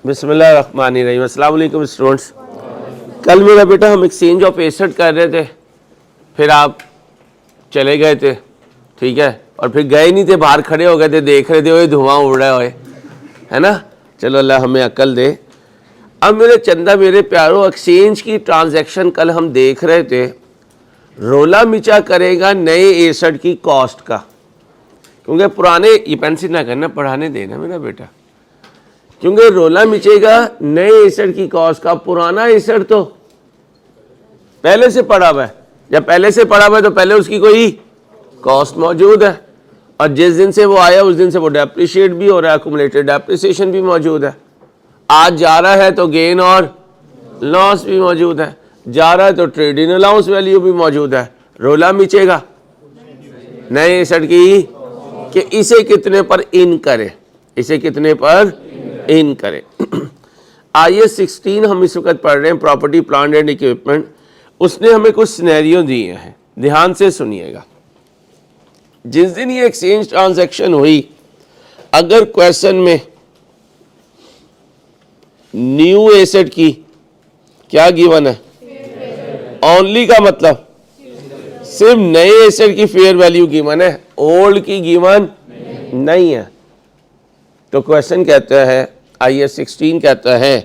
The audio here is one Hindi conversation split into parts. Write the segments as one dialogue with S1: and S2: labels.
S1: बिस्मिल्लाहिर्रहमानिर्रहीम। अस्सलाम वालेकुम स्टूडेंट्स। कल मेरा बेटा हम एक्सचेंज ऑफ एसेट कर रहे थे, फिर आप चले गए थे, ठीक है, और फिर गए नहीं थे, बाहर खड़े हो गए थे, देख रहे थे वो धुआं उड़ रहा है ना। चलो अल्लाह हमें अक्ल दे। अब मेरे चंदा मेरे प्यारों, एक्सचेंज की ट्रांजैक्शन कल हम देख रहे थे, रोला मिचा करेगा नए एसेट की कॉस्ट का, क्योंकि पुराने, ये पेंसिल ना करना, पढ़ाने देना मेरा बेटा, क्योंकि रोला मिचेगा नए एसेट की कॉस्ट का। पुराना एसेट तो पहले से पड़ा हुआ है, जब पहले से पड़ा हुआ है तो पहले उसकी कोई कॉस्ट मौजूद है, और जिस दिन से वो आया उस दिन से वो डेप्रिशिएट भी हो रहा है, अकुमुलेटेड डेप्रिसिएशन भी मौजूद है। आज जा रहा है तो गेन और लॉस भी मौजूद है, जा रहा है तो ट्रेडिंग अलाउंस वैल्यू भी मौजूद है। रोला मिचेगा नए एसेट की कि इसे कितने पर इन करे, इसे कितने पर इन करें। IAS 16 हम इस वक्त पढ़ रहे हैं, प्रॉपर्टी प्लांट एंड इक्विपमेंट। उसने हमें कुछ सिनेरियो दिए हैं, ध्यान से सुनिएगा। जिस दिन ये एक्सचेंज ट्रांजैक्शन हुई, अगर क्वेश्चन में न्यू एसेट की क्या गिवन है, ओनली का मतलब सिर्फ नए एसेट की फेयर वैल्यू गिवन है, ओल्ड की गिवन नहीं है, तो क्वेश्चन कहता है, IAS 16 कहता है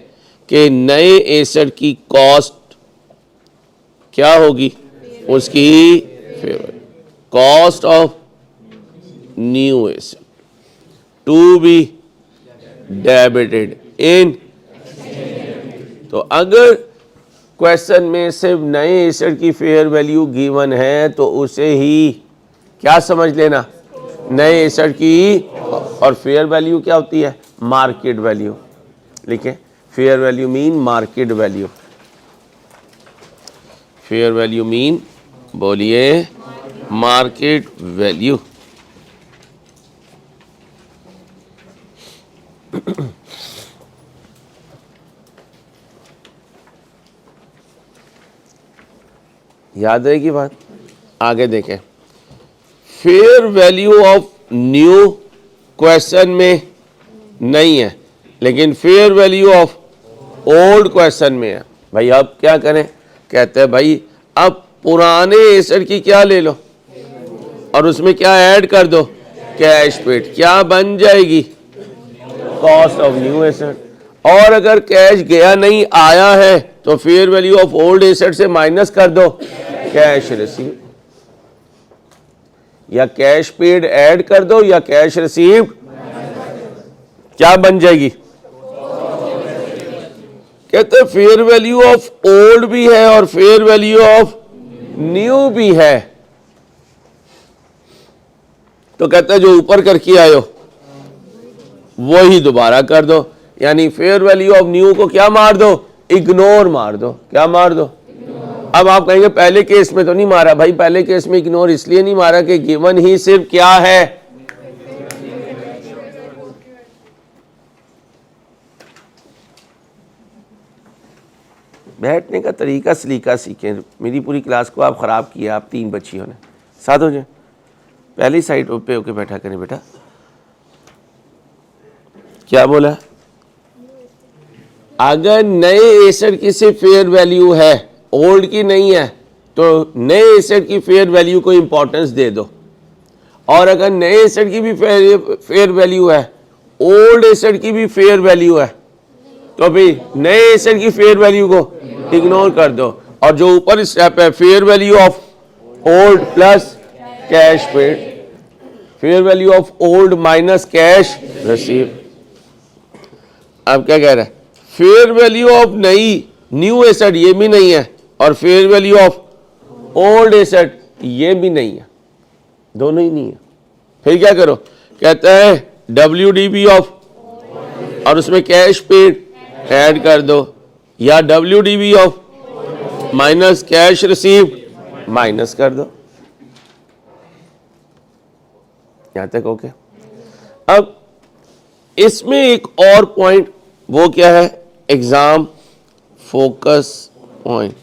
S1: कि नए एसेट की कॉस्ट क्या होगी, उसकी favour, cost of new asset to be debited in. तो अगर क्वेश्चन में सिर्फ नए एसेट की फेयर वैल्यू गिवन है तो उसे ही क्या समझ लेना, नए एसेट की, और फेयर वैल्यू क्या होती है, मार्केट वैल्यू। लिखें, fair value mean market value, fair value mean, बोलिए, मार्केट वैल्यू। याद रहेगी बात, आगे देखें। Fair value of new question में नहीं है, लेकिन fair value of old question में है। भाई अब क्या करें, कहते हैं भाई अब पुराने एसेट की क्या ले लो और उसमें क्या ऐड कर दो, कैश पेड, क्या बन जाएगी, कॉस्ट ऑफ न्यू एसेट। और अगर कैश गया नहीं आया है तो fair value of old asset से माइनस कर दो कैश रिसीव, या कैश पेड ऐड कर दो या कैश रिसीव्ड, क्या बन जाएगी। कहते हैं फेयर वैल्यू ऑफ ओल्ड भी है और फेयर वैल्यू ऑफ न्यू भी है, तो कहते हैं जो ऊपर करके आए हो वही दोबारा कर दो, यानी फेयर वैल्यू ऑफ न्यू को क्या मार दो, इग्नोर मार दो। क्या मार दो। अब आप कहेंगे पहले केस में तो नहीं मारा। भाई पहले केस में इग्नोर इसलिए नहीं मारा कि गिवन ही सिर्फ क्या है, बैठने का तरीका सलीका सीखें। मेरी पूरी क्लास को आप ख़राब किया, आप 3 बच्चियों ने। साथ हो जाए, पहली साइड पे होके बैठा करें बेटा। क्या बोला, अगर नए एसेट की सिर्फ फेयर वैल्यू है, ओल्ड की नहीं है, तो नए एसेट की फेयर वैल्यू को इंपॉर्टेंस दे दो, और अगर नए एसेट की भी फेयर वैल्यू है, ओल्ड एसेट की भी फेयर वैल्यू है, तो भी नए एसेट की फेयर वैल्यू को इग्नोर कर दो, और जो ऊपर स्टेप है fair value of old plus cash paid, fair value of old minus cash receive. अब क्या कह रहा है, फेयर वैल्यू ऑफ नई न्यू एसेट ये भी नहीं है, और fair value of old asset ये भी नहीं है, दोनों ही नहीं है। फिर क्या करो, कहता है WDB ऑफ, और उसमें कैश पेड ऐड कर दो, या WDB of minus cash received minus कर दो। यहां तक ओके। अब इसमें एक और पॉइंट, वो क्या है, एग्जाम फोकस पॉइंट,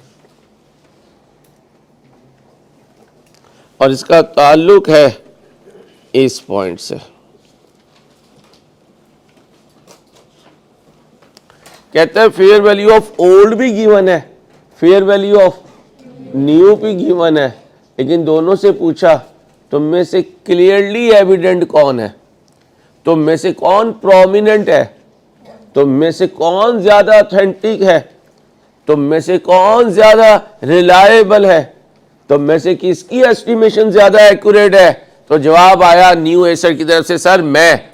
S1: और इसका ताल्लुक है इस पॉइंट से। कहता है फेयर वैल्यू ऑफ ओल्ड भी गिवन है, फेयर वैल्यू ऑफ न्यू भी गिवन है, लेकिन दोनों से पूछा तुम में से क्लियरली एविडेंट कौन है, तुम में से कौन प्रोमिनेंट है, तुम में से कौन ज्यादा ऑथेंटिक है, तुम में से कौन ज्यादा रिलायबल है, तुम में से किसकी एस्टिमेशन ज्यादा एक्यूरेट है। तो जवाब आया न्यू एसर की तरफ से, सर मैं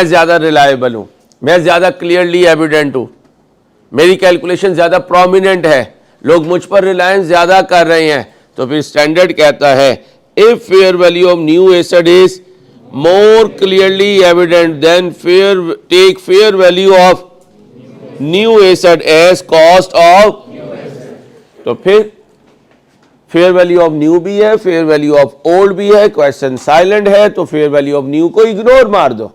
S1: ज्यादा रिलायबल हूं, मैं ज्यादा क्लियरली एविडेंट हूं, मेरी कैलकुलेशन ज्यादा प्रोमिनेंट है, लोग मुझ पर रिलायंस ज्यादा कर रहे हैं। तो फिर स्टैंडर्ड कहता है if fair value of new asset is more clearly evident then take fair value of new asset as cost of. तो फिर फेयर वैल्यू ऑफ न्यू भी है, फेयर वैल्यू ऑफ ओल्ड भी है, क्वेश्चन साइलेंट है, तो फेयर वैल्यू ऑफ न्यू को इग्नोर मार दो।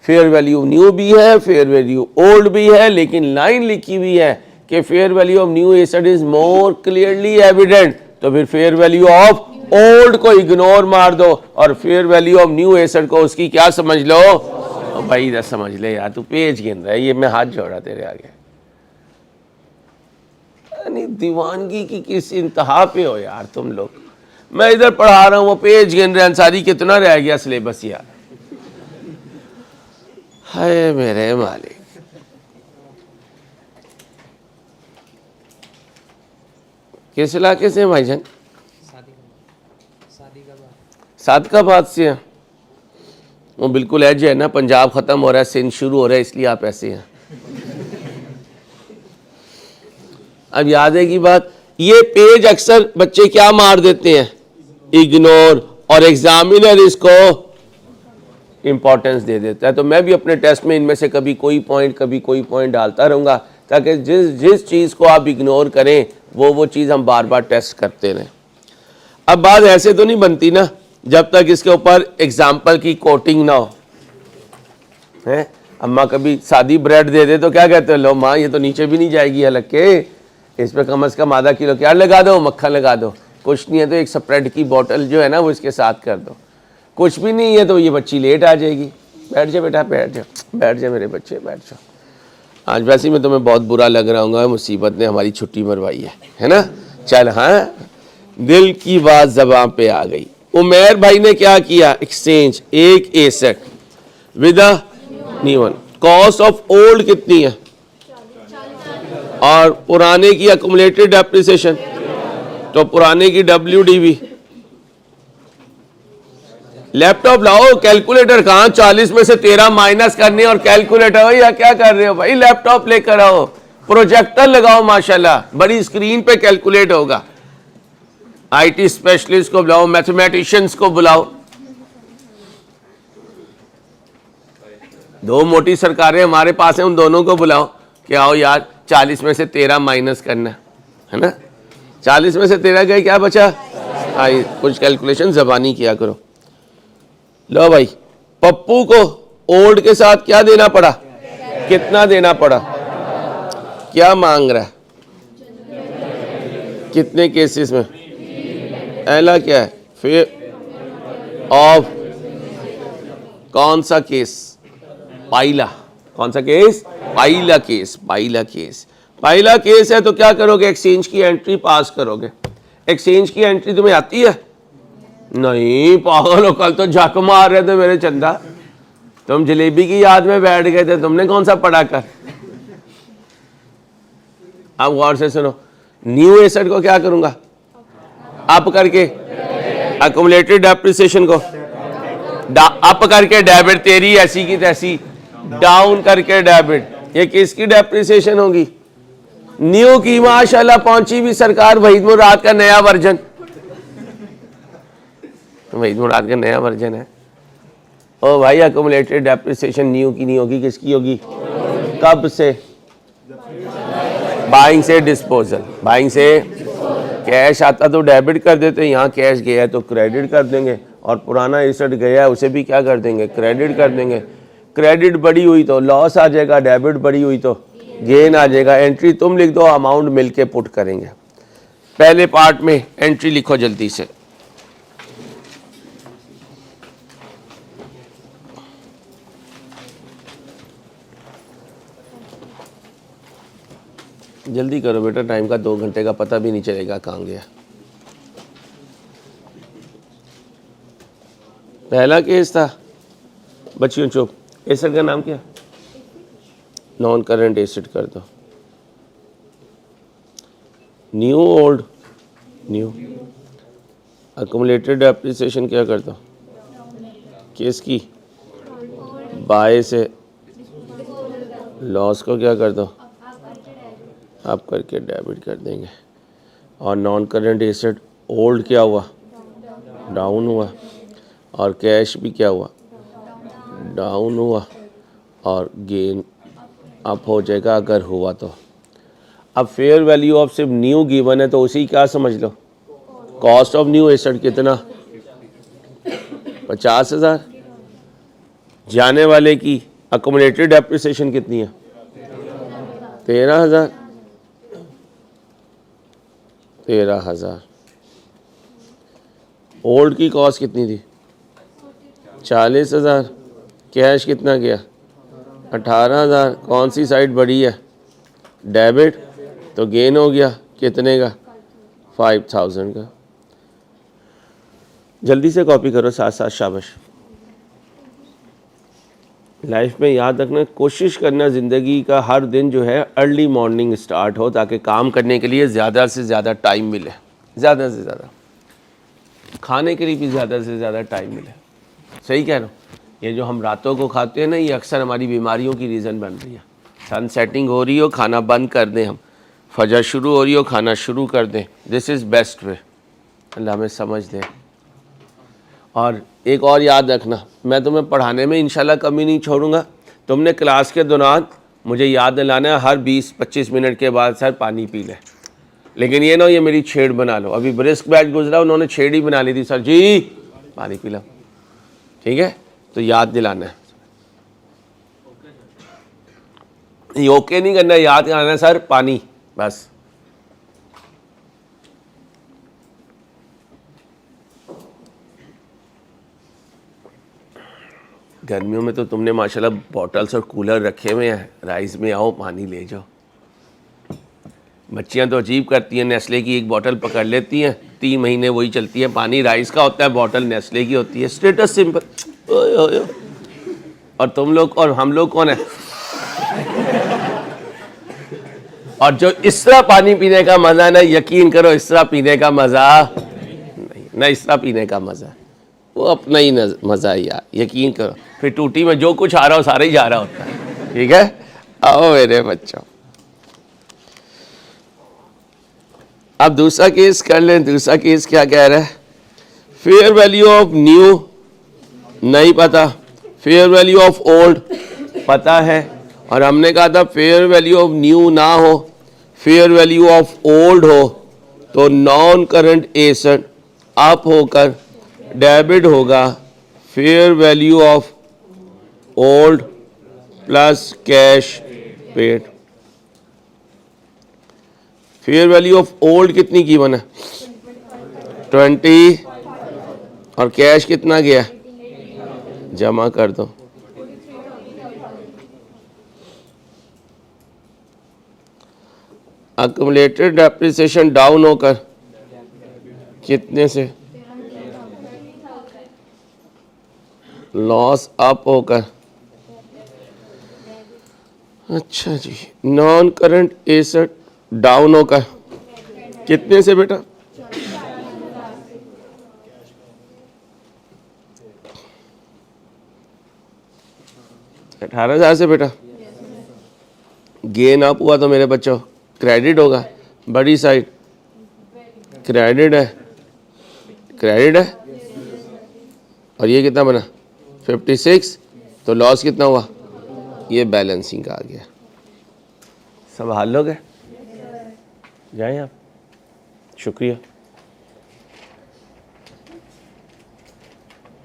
S1: फेयर वैल्यू न्यू भी है, फेयर वैल्यू ओल्ड भी है, लेकिन लाइन लिखी हुई है कि fair value of new asset is more clearly evident, तो फिर फेयर वैल्यू ऑफ ओल्ड को इग्नोर मार दो और fair value of new asset को उसकी क्या समझ लो। भाई इधर समझ ले यार, तू पेज गिन रहा है, ये मैं हाथ जोड़ा तेरे आगे। दीवानगी की किस इंतहा पे हो यार तुम लोग। मैं इधर पढ़ा रहा हूं, वो पेज गिन रहे, अंसारी कितना रह गया सिलेबस यार। हाय मेरे मालिक, किस इलाके से भाईजान? सादिकाबाद से हैं। वो बिल्कुल एज है ना, पंजाब खत्म हो रहा है, सिंध शुरू हो रहा है, इसलिए आप ऐसे हैं। अब याद है की बात, ये पेज अक्सर बच्चे क्या मार देते हैं, इग्नोर, और एग्जामिनर इसको इंपॉर्टेंस दे देता है। तो मैं भी अपने टेस्ट में इनमें से कभी कोई पॉइंट डालता रहूंगा, ताकि जिस चीज़ को आप इग्नोर करें वो चीज़ हम बार बार टेस्ट करते रहें। अब बात ऐसे तो नहीं बनती ना जब तक इसके ऊपर एग्जाम्पल की कोटिंग ना हो। है अम्मा कभी सादी ब्रेड दे दे तो क्या कहते हो, लो माँ ये तो नीचे भी नहीं जाएगी हलक के, इस पर कम से कम आधा किलो क्या लगा दो, मक्खन लगा दो, कुछ नहीं है तो एक स्प्रेड की बोतल जो है ना वो इसके साथ कर दो, कुछ भी नहीं है तो ये बच्ची लेट आ जाएगी। बैठ जा बेटा, बैठ जा मेरे बच्चे, बैठ जाओ। आज वैसे मैं तुम्हें बहुत बुरा लग रहा हूँ, मुसीबत ने हमारी छुट्टी मरवाई है ना। चल हाँ, दिल की बात ज़बान पे आ गई। उमेर भाई ने क्या किया, एक्सचेंज एक asset with a new one. Cost of old कितनी है और पुराने की अकुमुलेटेड डेप्रिसिएशन, तो पुराने की WDV। लैपटॉप लाओ, कैलकुलेटर कहाँ, 40 में से 13 माइनस करने और कैलकुलेटर, या क्या कर रहे हो भाई, लैपटॉप लेकर आओ, प्रोजेक्टर लगाओ, माशाल्लाह बड़ी स्क्रीन पे कैलकुलेट होगा। IT स्पेशलिस्ट को बुलाओ, मैथमेटिशियंस को बुलाओ। दो मोटी सरकारें हमारे पास हैं, उन दोनों को बुलाओ कि आओ यार 40 में से 13 माइनस करना है ना। 40 में से 13 गए, क्या बचा, आई कुछ कैलकुलेशन ज़बानी किया करो। लो भाई, पप्पू को ओल्ड के साथ क्या देना पड़ा, कितना देना पड़ा, क्या मांग रहा है, कितने केसेस में, पहला क्या है, फेयर ऑफ कौन सा केस, पाइला, कौन सा केस, पाइला केस। पाइला केस है तो क्या करोगे, एक्सचेंज की एंट्री पास करोगे। एक्सचेंज की एंट्री तुम्हें आती है, नहीं पागल हो, कल तो झक मार रहे थे मेरे चंदा, तुम जलेबी की याद में बैठ गए थे, तुमने कौन सा पढ़ा कर। अब गौर से सुनो, न्यू एसेट को क्या करूंगा, अप करके अकुमुलेटेड डेप्रिसिएशन को अप करके डेबिट, तेरी ऐसी की तैसी, डाउन करके डेबिट। ये किसकी डेप्रिसिएशन होगी, न्यू की। माशाल्लाह पहुंची भी सरकार वहीद मुराद का नया वर्जन, वहीद मुराद का नया वर्जन है। ओ भाई अकुमुलेटेड डेप्रिसिएशन न्यू की नहीं होगी, किसकी होगी, कब से, बाइंग से डिस्पोजल। बाइंग से कैश आता तो डेबिट कर देते, यहाँ कैश गया है तो क्रेडिट कर देंगे, और पुराना एसेट गया है उसे भी क्या कर देंगे, क्रेडिट कर देंगे। क्रेडिट बड़ी हुई तो लॉस आ जाएगा, डेबिट बड़ी हुई तो गेन आ जाएगा। एंट्री तुम लिख दो, अमाउंट मिलके पुट करेंगे। पहले पार्ट में एंट्री लिखो जल्दी से, जल्दी करो बेटा, टाइम का 2 घंटे का पता भी नहीं चलेगा कहाँ गया। पहला केस था बच्चियों चुप, एसिड का नाम क्या? नॉन करंट एसिड कर दो। New old, new. Accumulated depreciation क्या कर दो? केस की बाय से लॉस को क्या कर दो? आप करके डेबिट कर देंगे। और नॉन करंट एसेट ओल्ड क्या हुआ? डाउन हुआ। और कैश भी क्या हुआ? डाउन हुआ। और गेन अप हो जाएगा अगर हुआ तो। अब फेयर वैल्यू ऑफ सिर्फ न्यू गिवन है तो उसी क्या समझ लो, कॉस्ट ऑफ न्यू एसेट कितना? 50,000। जाने वाले की अकोमोडेटेड डेप्रिसिएशन कितनी है? 13,000। 13,000। ओल्ड की कॉस्ट कितनी थी? 40,000। कैश कितना गया? 18,000। कौन सी साइड बड़ी है? डेबिट। तो गेन हो गया कितने का? 5,000 का। जल्दी से कॉपी करो साथ साथ, शाबाश। लाइफ में याद रखना, कोशिश करना ज़िंदगी का हर दिन जो है अर्ली मॉर्निंग स्टार्ट हो ताकि काम करने के लिए ज़्यादा से ज़्यादा टाइम मिले, ज़्यादा से ज़्यादा खाने के लिए भी ज़्यादा से ज़्यादा टाइम मिले। सही कह रहा हूँ? ये जो हम रातों को खाते हैं ना, ये अक्सर हमारी बीमारियों की रीज़न बन रही है। सन सेटिंग हो रही हो, खाना बंद कर दें हम, फजर शुरू हो रही हो, खाना शुरू कर दें। This is best way. अल्लाह हमें समझ दे। और एक और याद रखना, मैं तुम्हें पढ़ाने में इंशाल्लाह कमी नहीं छोड़ूंगा। तुमने क्लास के दौरान मुझे याद दिलाना है हर 20-25 मिनट के बाद सर पानी पी ले। लेकिन ये ना ये मेरी छेड़ बना लो। अभी ब्रिस्क बैच गुजरा, उन्होंने छेड़ ही बना ली थी, सर जी पानी पी लो। ठीक है, तो याद दिलाना है। ये ओके नहीं करना, याद कराना है सर पानी, बस। गर्मियों में तो तुमने माशाल्लाह बॉटल्स और कूलर रखे हुए हैं, राइस में आओ पानी ले जाओ। बच्चियां तो अजीब करती हैं, नेस्ले की एक बोतल पकड़ लेती हैं, 3 महीने वही चलती है। पानी राइस का होता है, बोतल नेस्ले की होती है। Status simple. और तुम लोग और हम लोग कौन है? और जो इस तरह पानी पीने का मज़ा ना, यकीन करो इस तरह पीने का मज़ा नहीं, ना इस तरह पीने का मज़ा, वो अपना ही मज़ा है यार, यकीन करो। फिर टूटी में जो कुछ आ रहा हो सारा ही जा रहा होता है। ठीक है, आओ मेरे बच्चों, अब दूसरा केस कर लें। दूसरा केस क्या कह रहा है? फेयर वैल्यू ऑफ न्यू नहीं पता, फेयर वैल्यू ऑफ ओल्ड पता है। और हमने कहा था फेयर वैल्यू ऑफ न्यू ना हो, फेयर वैल्यू ऑफ ओल्ड हो तो नॉन करंट एसेट अप होकर डेबिट होगा। Fair value of old plus cash paid. Fair value of old कितनी गिवन है? 20। और कैश कितना गया? जमा कर दो। अक्यूमुलेटेड डेप्रिसिएशन डाउन होकर कितने से? लॉस अप होकर। अच्छा जी, नॉन करंट एसेट डाउन होकर कितने से बेटा? 18,000 से बेटा। गेन अप हुआ तो मेरे बच्चों क्रेडिट होगा, बड़ी साइड क्रेडिट है, क्रेडिट है। और ये कितना बना? 56। तो लॉस कितना हुआ? ये बैलेंसिंग आ गया। संभाल लोगे? जाएं आप, शुक्रिया।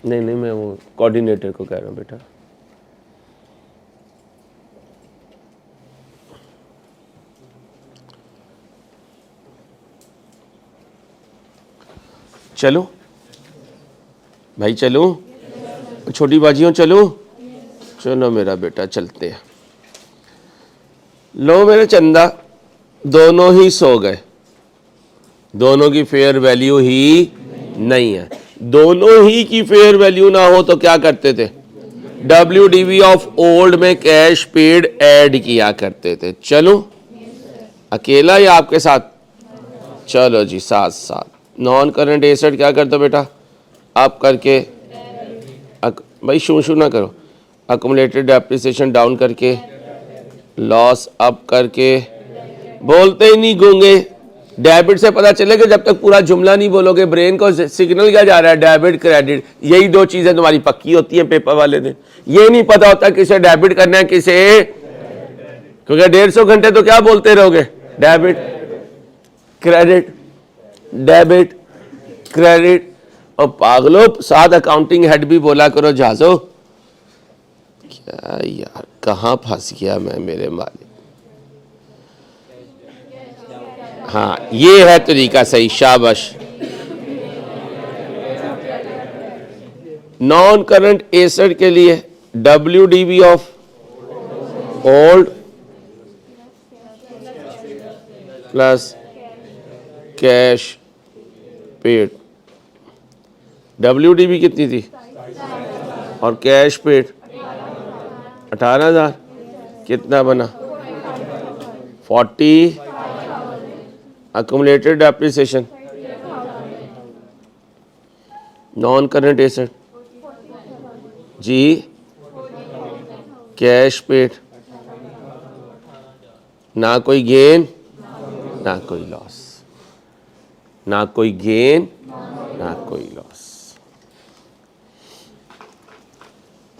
S1: नहीं नहीं, मैं वो कोऑर्डिनेटर को कह रहा हूँ बेटा। चलो भाई, चलो छोटी बाजियों, चलो चलो मेरा बेटा, चलते हैं। लो मेरे चंदा, दोनों ही सो गए, दोनों की फेयर वैल्यू ही नहीं है। दोनों ही की फेयर वैल्यू ना हो तो क्या करते थे, WDV ऑफ ओल्ड में कैश पेड ऐड किया करते थे। चलो अकेला या आपके साथ, चलो जी साथ साथ। नॉन करंट एसेट क्या करते हो बेटा, आप करके भाई शू शू ना करो, अकुमुलेटेड डेप्रिसिएशन डाउन करके, लॉस अप करके, बोलते ही नहीं गूंगे। डेबिट से पता चलेगा जब तक पूरा जुमला नहीं बोलोगे, ब्रेन को सिग्नल क्या जा रहा है, डेबिट क्रेडिट। यही दो चीजें तुम्हारी पक्की होती हैं पेपर वाले दिन। ये नहीं पता होता किसे डेबिट करना है किसे, क्योंकि 150 घंटे तो क्या बोलते रहोगे, डेबिट क्रेडिट डेबिट क्रेडिट। और पागलो साथ अकाउंटिंग हेड भी बोला करो जाजो। क्या यार कहाँ फंस गया मैं मेरे मालिक। हाँ ये है तरीका सही, शाबाश। नॉन करंट एसेट के लिए WDV of old plus cash paid. WDV कितनी थी और कैश पेड 18,000, कितना बना 40। Accumulated depreciation non current asset जी, कैश पेड, ना कोई गेन ना कोई लॉस, ना कोई गेन ना कोई लॉस।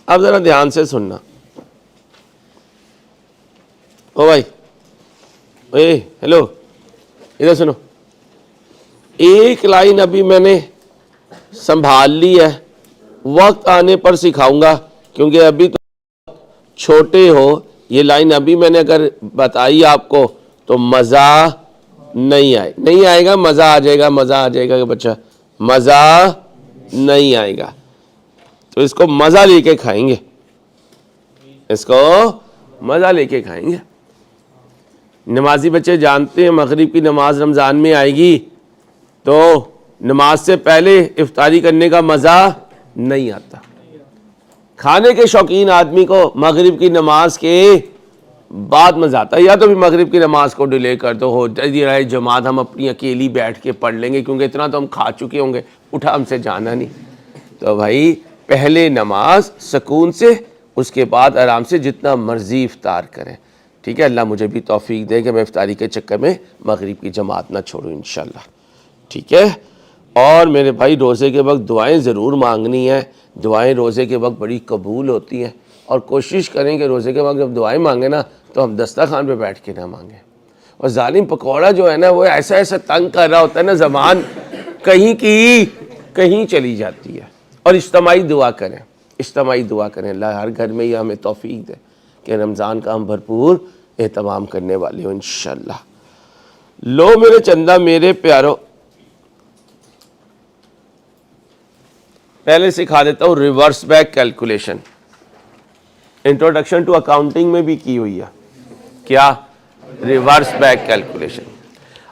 S1: अब जरा ध्यान से सुनना। ओ भाई, ओए हेलो, इधर सुनो। एक लाइन अभी मैंने संभाल ली है, वक्त आने पर सिखाऊंगा, क्योंकि अभी तो छोटे हो। ये लाइन अभी मैंने अगर बताई आपको तो मज़ा नहीं आएगा, मज़ा आ जाएगा, मज़ा आ जाएगा कि बच्चा मज़ा नहीं आएगा। तो इसको मज़ा लेके खाएंगे, इसको मज़ा लेके खाएंगे। नमाजी बच्चे जानते हैं मगरिब की नमाज रमज़ान में आएगी तो नमाज से पहले इफ्तारी करने का मज़ा नहीं आता। खाने के शौकीन आदमी को मगरिब की नमाज के बाद मज़ा आता है। या तो भी मगरिब की नमाज को डिले कर दो, हो जाए जमात, हम अपनी अकेली बैठ के पढ़ लेंगे, क्योंकि इतना तो हम खा चुके होंगे, उठा हमसे जाना नहीं। तो भाई पहले नमाज सुकून से, उसके बाद आराम से जितना मर्जी इफ्तार करें। ठीक है, अल्लाह मुझे भी तौफीक दे कि मैं इफ्तारी के चक्कर में मगरिब की जमात ना छोड़ूं इंशाल्लाह। ठीक है, और मेरे भाई रोज़े के वक्त दुआएं ज़रूर मांगनी है। दुआएं रोज़े के वक्त बड़ी कबूल होती हैं, और कोशिश करें कि रोज़े के वक्त जब दुआएं मांगे ना तो हम दस्तरखान पे बैठ के ना मांगें। और जालिम पकौड़ा जो है ना, वो ऐसा ऐसा तंग कर रहा होता है ना, ज़बान कहीं की कहीं चली जाती है। और इज्तिमाई दुआ करें, इज्तिमाई दुआ करें, अल्लाह हर घर में ये हमें तौफीक दे कि रमज़ान का हम भरपूर एहतमाम करने वाले हो इंशाल्लाह। लो मेरे चंदा मेरे प्यारो, पहले सिखा देता हूँ reverse back calculation. Introduction to accounting में भी की हुई है, क्या, रिवर्स बैक कैलकुलेशन।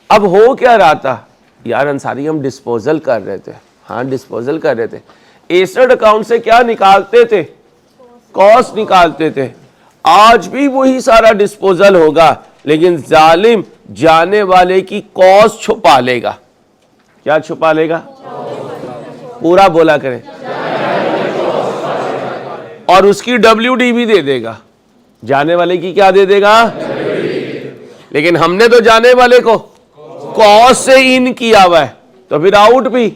S1: अब हो क्या रहा था यार अंसारी, हम डिस्पोजल कर रहे थे। हाँ डिस्पोजल कर रहे थे। एसेट अकाउंट से क्या निकालते थे, कॉस्ट निकालते थे। आज भी वही सारा डिस्पोजल होगा, लेकिन जालिम जाने वाले की कॉस्ट छुपा लेगा। क्या छुपा लेगा, पूरा बोला करें, और उसकी WDV दे देगा। जाने वाले की क्या दे देगा, लेकिन हमने तो जाने वाले को कॉस्ट से इन किया हुआ है, तो फिर आउट भी।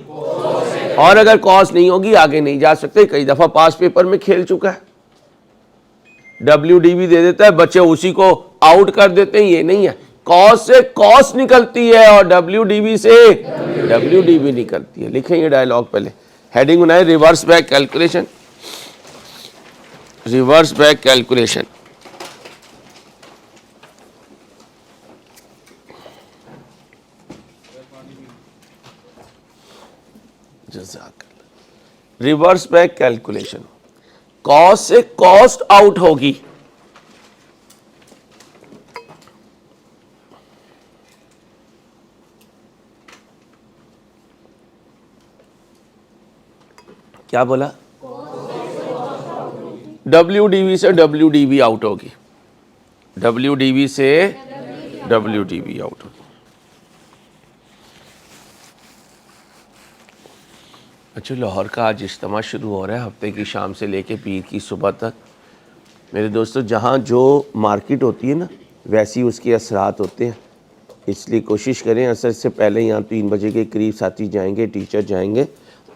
S1: और अगर कॉस्ट नहीं होगी आगे नहीं जा सकते। कई दफा पास पेपर में खेल चुका है, WDV दे देता है, बच्चे उसी को आउट कर देते हैं। ये नहीं है, कॉस्ट से कॉस्ट निकलती है और WDV से WDV निकलती है। लिखें ये डायलॉग, पहले हेडिंग बनाए reverse back calculation. Reverse back calculation, reverse back calculation, cost से कॉस्ट आउट होगी, क्या बोला? WDV से WDV आउट होगी, WDV से WDV आउट होगी। अच्छा, लाहौर का आज इज्तिमा शुरू हो रहा है हफ्ते की शाम से लेके पीर की सुबह तक। मेरे दोस्तों, जहाँ जो मार्केट होती है ना वैसी उसके असरात होते हैं, इसलिए कोशिश करें असर से पहले यहाँ 3 बजे के करीब साथी जाएंगे, टीचर जाएंगे,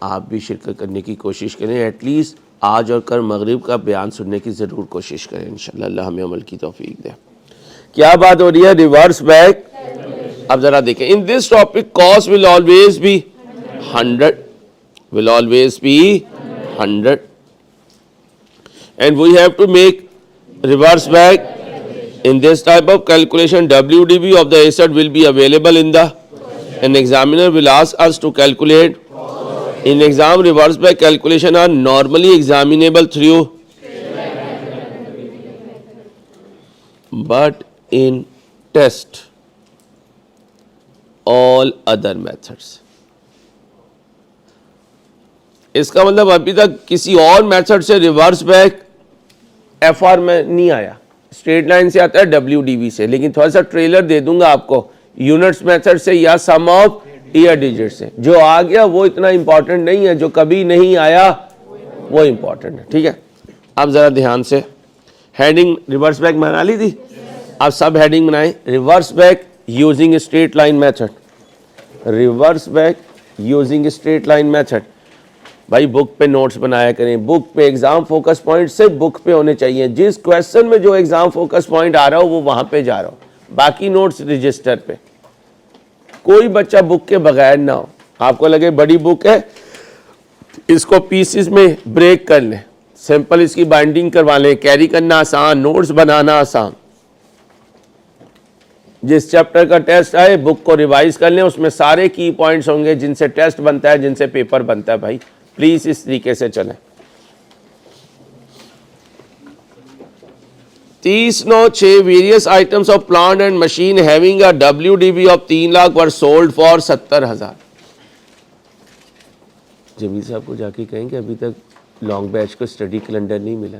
S1: आप भी शिरकत करने की कोशिश करें। एटलीस्ट आज और कल मगरिब का बयान सुनने की ज़रूर कोशिश करें, इंशाल्लाह अल्लाह हमें अमल की तौफीक दे। क्या बात हो रही है? Reverse back. अब ज़रा देखें, in this topic cost will always be 100, will always be 100, and we have to make reverse back. In this type of calculation, WDV of the asset will be available in the, an examiner will ask us to calculate. In exam, reverse back calculation are normally examinable through, but in test all other methods. इसका मतलब अभी तक किसी और मेथड से रिवर्स बैक FR में नहीं आया, स्ट्रेट लाइन से आता है WDV से। लेकिन थोड़ा सा ट्रेलर दे दूंगा आपको यूनिट्स मेथड से या सम ऑफ ईयर डिजिट से। जो आ गया वो इतना इंपॉर्टेंट नहीं है, जो कभी नहीं आया वो इंपॉर्टेंट है, ठीक है। अब ज़रा ध्यान से, हेडिंग रिवर्स बैक बना ली थी, अब सब हेडिंग बनाएं। Reverse back using straight line method, reverse back using straight line method. भाई बुक पे नोट्स बनाया करें, बुक पे एग्जाम फोकस पॉइंट से बुक पे होने चाहिए। जिस क्वेश्चन में जो एग्जाम फोकस पॉइंट आ रहा हो वो वहां पे जा रहा हो, बाकी नोट्स रजिस्टर पे। कोई बच्चा बुक के बगैर ना हो। आपको लगे बड़ी बुक है, इसको पीसेस में ब्रेक कर लें, सिंपल इसकी बाइंडिंग करवा लें, कैरी करना आसान, नोट्स बनाना आसान। जिस चैप्टर का टेस्ट आए बुक को रिवाइज कर लें, उसमें सारे की पॉइंट्स होंगे जिनसे टेस्ट बनता है, जिनसे पेपर बनता है। भाई प्लीज इस तरीके से चलें। 30/9/6 various items of plant and machine having a WDV of 3 lakh were sold for 70,000। Jameel साहब को जाके कहें कि अभी तक लॉन्ग बैच को स्टडी कैलेंडर नहीं मिला।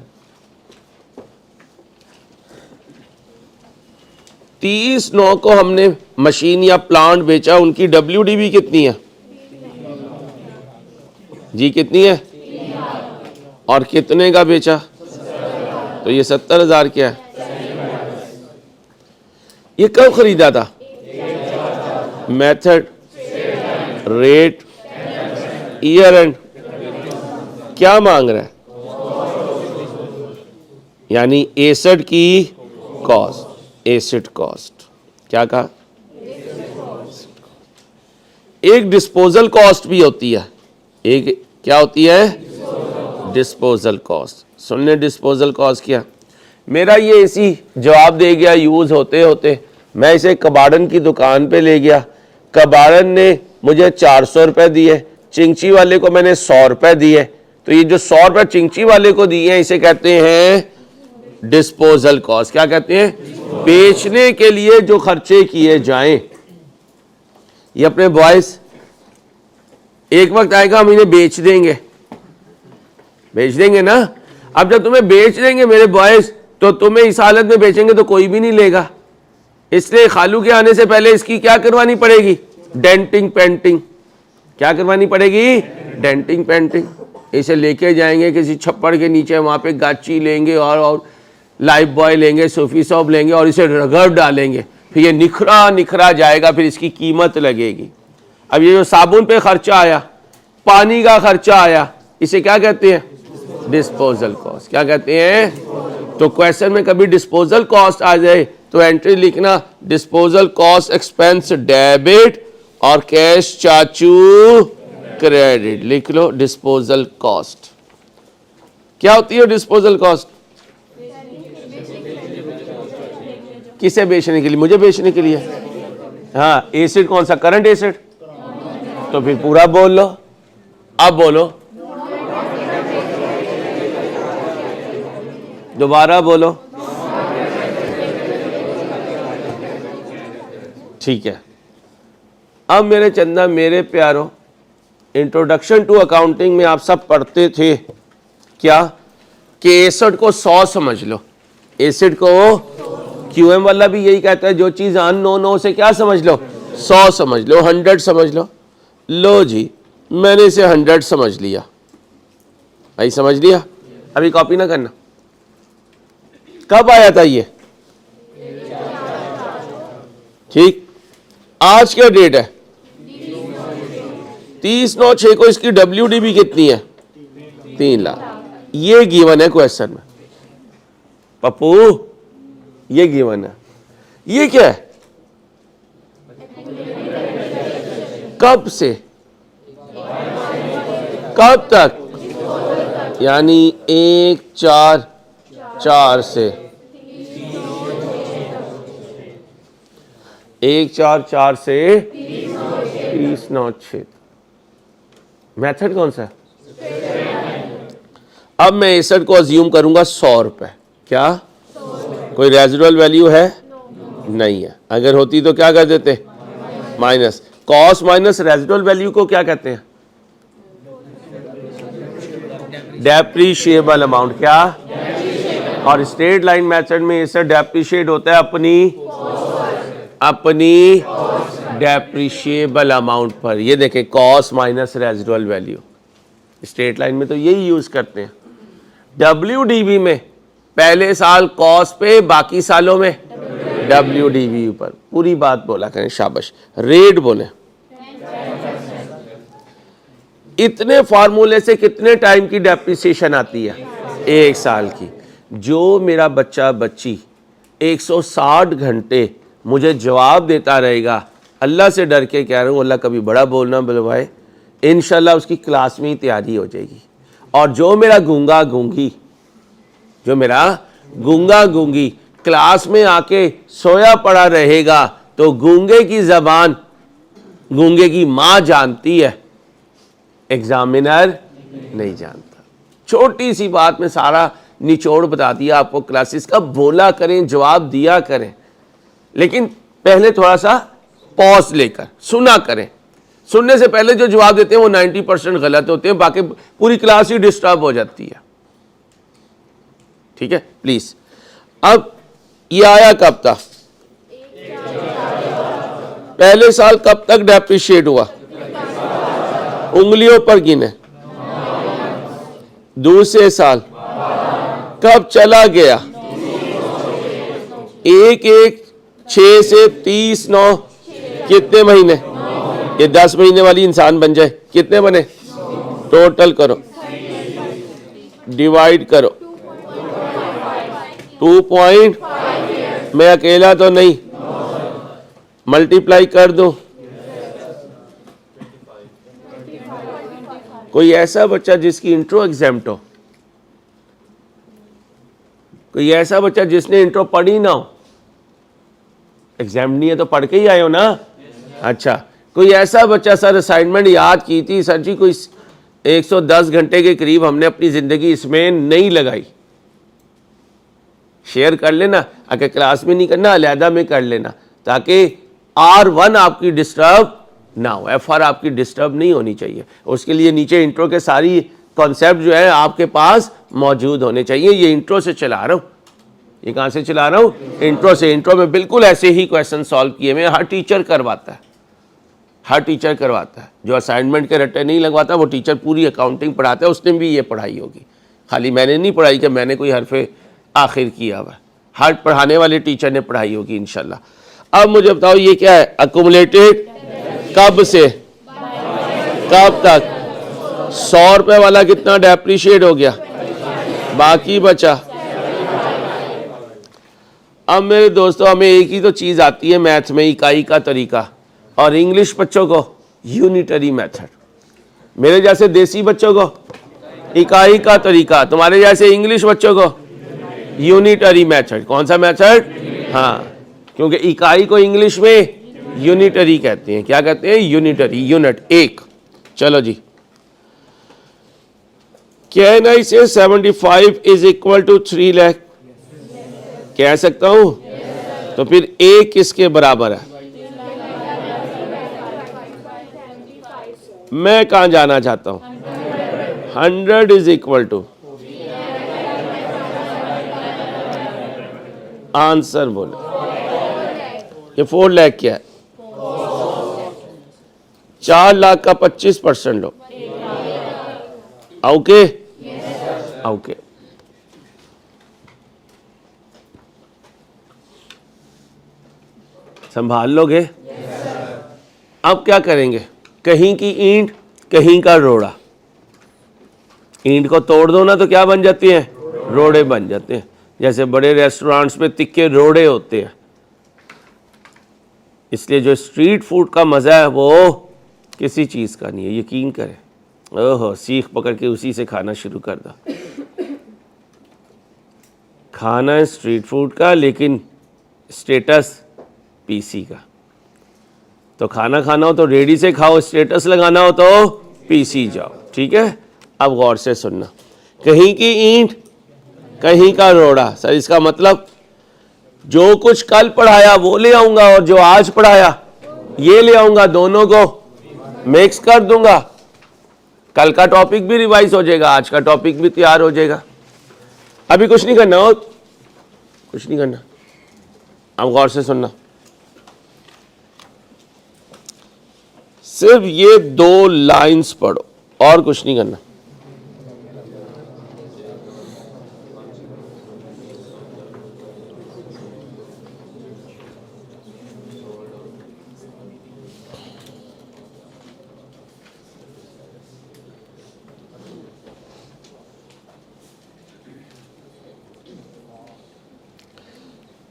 S1: 30/9 को हमने मशीन या प्लांट बेचा, उनकी WDV कितनी है जी? कितनी है? और कितने का बेचा? तो ये 70,000 क्या है? ये कब खरीदा था? Method, rate, year and. क्या मांग रहा है? यानी एसेट की कॉस्ट, एसेट कॉस्ट। क्या कहा? एक डिस्पोजल कॉस्ट भी होती है, एक क्या होती है? Disposal cost. सुनने डिस्पोजल कॉस्ट क्या? मेरा ये इसी जवाब दे गया यूज होते होते। मैं इसे कबाड़न की दुकान पे ले गया, कबाड़न ने मुझे 400 रुपए दिए, चिंची वाले को मैंने 100 रुपए दिए। तो ये जो 100 रुपए चिंची वाले को दिए हैं इसे कहते हैं डिस्पोजल कॉस्ट। क्या कहते हैं? बेचने के लिए जो खर्चे किए जाएं। ये अपने बॉयज, एक वक्त आएगा हम इन्हें बेच देंगे, बेच देंगे ना। अब जब तुम्हें बेच देंगे मेरे बॉयज, तो तुम्हें इस हालत में बेचेंगे तो कोई भी नहीं लेगा। इसलिए खालू के आने से पहले इसकी क्या करवानी पड़ेगी? Denting painting. क्या करवानी पड़ेगी? Denting painting. इसे लेके जाएंगे किसी छप्पड़ के नीचे, वहां पे गाची लेंगे और लाइफ बॉय लेंगे, सूफी सॉप लेंगे और इसे रगड़ डालेंगे, फिर ये निखरा निखरा जाएगा, फिर इसकी कीमत लगेगी। अब ये जो साबुन पे खर्चा आया, पानी का खर्चा आया, इसे क्या कहते हैं? Disposal cost. क्या कहते हैं? तो क्वेश्चन में कभी डिस्पोजल कॉस्ट आ जाए तो एंट्री लिखना डिस्पोजल कॉस्ट एक्सपेंस डेबिट और कैश चाचू क्रेडिट। लिख लो डिस्पोजल कॉस्ट। क्या होती है डिस्पोजल कॉस्ट? किसे बेचने के लिए? मुझे बेचने के लिए। हाँ, एसिड कौन सा? Current acid. तो फिर पूरा बोल लो। अब बोलो, दोबारा बोलो। ठीक है। अब मेरे चंदा, मेरे प्यारो, इंट्रोडक्शन टू अकाउंटिंग में आप सब पढ़ते थे क्या कि एसेट को 100 समझ लो, एसेट को क्यूएम वाला भी यही कहता है, जो चीज अननोन हो उसे क्या समझ लो, 100 समझ लो, 100 समझ लो। लो जी, मैंने इसे 100 समझ लिया, भाई समझ लिया, अभी कॉपी ना करना। कब आया था ये? ठीक, आज क्या डेट है? 30/9/6 को इसकी WDB कितनी है? 3 लाख। ये गिवन है क्वेश्चन में पप्पू, ये गिवन है। ये क्या है? कब से कब तक? यानी 1/4/4 से 1/4/4 से 30/9/6। मेथड कौन सा है? अब मैं एसेट को अज्यूम करूंगा 100 रुपए। क्या कोई रेजिडुअल वैल्यू है? नहीं है। अगर होती तो क्या कर देते? Minus. Cost minus residual value को क्या कहते हैं? Depreciable amount. क्या? और स्ट्रेट लाइन मेथड में एसेट डेप्रीशिएट होता है अपनी डेप्रीशिएबल अमाउंट पर। ये देखें, cost minus residual value. Straight line में तो यही यूज करते हैं। WDB में पहले साल कॉस्ट पे, बाकी सालों में WDB पर। पूरी बात बोला करें, शाबाश। रेट बोले। इतने फार्मूले से कितने टाइम की डेप्रिसिएशन आती है? 1 साल की। जो मेरा बच्चा बच्ची 160 घंटे मुझे जवाब देता रहेगा, अल्लाह से डर के कह रहा हूँ, अल्लाह कभी बड़ा बोलना बुलवाए, इंशाल्लाह उसकी क्लास में ही तैयारी हो जाएगी। और जो मेरा गूंगा गूंगी क्लास में आके सोया पड़ा रहेगा, तो गूंगे की जबान गूंगे की माँ जानती है, एग्जामिनर नहीं जानता। छोटी सी बात में सारा निचोड़ बता दिया आपको क्लासेस का। बोला करें, जवाब दिया करें, लेकिन पहले थोड़ा सा पॉज लेकर सुना करें। सुनने से पहले जो जवाब देते हैं वो 90% गलत होते हैं, बाकी पूरी क्लास ही डिस्टर्ब हो जाती है। ठीक है, प्लीज। अब ये आया कब था? पहले साल कब तक डेप्रिशिएट हुआ? उंगलियों पर गिने। दूसरे साल कब चला गया? 1/1/6 से 30/9 कितने महीने? ये 10 महीने वाली इंसान बन जाए। कितने बने? टोटल करो, डिवाइड करो। 2. मैं अकेला तो नहीं, मल्टीप्लाई कर दो। कोई ऐसा बच्चा जिसकी इंट्रो एग्जाम्प्ट हो? कोई ऐसा बच्चा जिसने इंट्रो पढ़ी ना हो? एग्जाम नहीं है तो पढ़ के ही आए हो ना? अच्छा, कोई ऐसा बच्चा, सर असाइनमेंट याद की थी सर जी, कोई 110 घंटे के करीब हमने अपनी जिंदगी इसमें नहीं लगाई। शेयर कर लेना, अगर क्लास में नहीं करना अलहदा में कर लेना, ताकि R1 आपकी डिस्टर्ब ना हो, FR आपकी डिस्टर्ब नहीं होनी चाहिए। उसके लिए नीचे इंट्रो के सारी कॉन्सेप्ट जो है आपके पास मौजूद होने चाहिए। ये इंट्रो से चला रहा हूँ। ये कहाँ से चला रहा हूँ? इंट्रो से। इंट्रो में बिल्कुल ऐसे ही क्वेश्चन सॉल्व किए हुए हर टीचर करवाता है, हर टीचर करवाता है। जो असाइनमेंट के रट्टे नहीं लगवाता वो टीचर पूरी अकाउंटिंग पढ़ाता है, उसने भी ये पढ़ाई होगी। खाली मैंने नहीं पढ़ाई कि मैंने कोई हरफे आखिर किया हुआ, हर पढ़ाने वाले टीचर ने पढ़ाई होगी इंशाल्लाह। अब मुझे बताओ ये क्या है? अकुमुलेटेड। कब से कब तक? 100 रुपए वाला कितना डेप्रीशिएट हो गया? बाकी बचा। अब मेरे दोस्तों, हमें एक ही तो चीज आती है मैथ में, इकाई का तरीका, और इंग्लिश बच्चों को यूनिटरी मेथड। मेरे जैसे देसी बच्चों को इकाई का तरीका, तुम्हारे जैसे इंग्लिश बच्चों को यूनिटरी मेथड। कौन सा मेथड? हाँ, क्योंकि इकाई को इंग्लिश में यूनिटरी कहते हैं। क्या कहते हैं? यूनिटरी, यूनिट, एक। चलो जी, कैन आई से 75 इज इक्वल टू 3 लाख? कह सकता हूं? तो फिर A किसके बराबर है? मैं कहाँ जाना चाहता हूँ? 100 इज इक्वल टू, आंसर बोलो। ये 4 लाख क्या है? 4 लाख का 25% लो। ओके ओके, संभाल लोगे? अब क्या करेंगे? कहीं की ईंट, कहीं का रोड़ा। ईंट को तोड़ दो ना तो क्या बन जाती हैं? रोड़े बन जाते हैं। जैसे बड़े रेस्टोरेंट्स में तिक्के रोड़े होते हैं। इसलिए जो स्ट्रीट फूड का मज़ा है वो किसी चीज़ का नहीं है, यकीन करें। ओहो, सीख पकड़ के उसी से खाना शुरू कर दो। खाना है स्ट्रीट फूड का, लेकिन स्टेटस पीसी का। तो खाना खाना हो तो रेडी से खाओ, स्टेटस लगाना हो तो पीसी जाओ। ठीक है, अब गौर से सुनना। कहीं की ईंट, कहीं का रोड़ा। सर इसका मतलब जो कुछ कल पढ़ाया वो ले आऊंगा और जो आज पढ़ाया ये ले आऊंगा, दोनों को मिक्स कर दूंगा। कल का टॉपिक भी रिवाइज हो जाएगा, आज का टॉपिक भी तैयार हो जाएगा। अभी कुछ नहीं करना हो, कुछ नहीं करना। अब गौर से सुनना, सिर्फ ये 2 लाइंस पढ़ो और कुछ नहीं करना।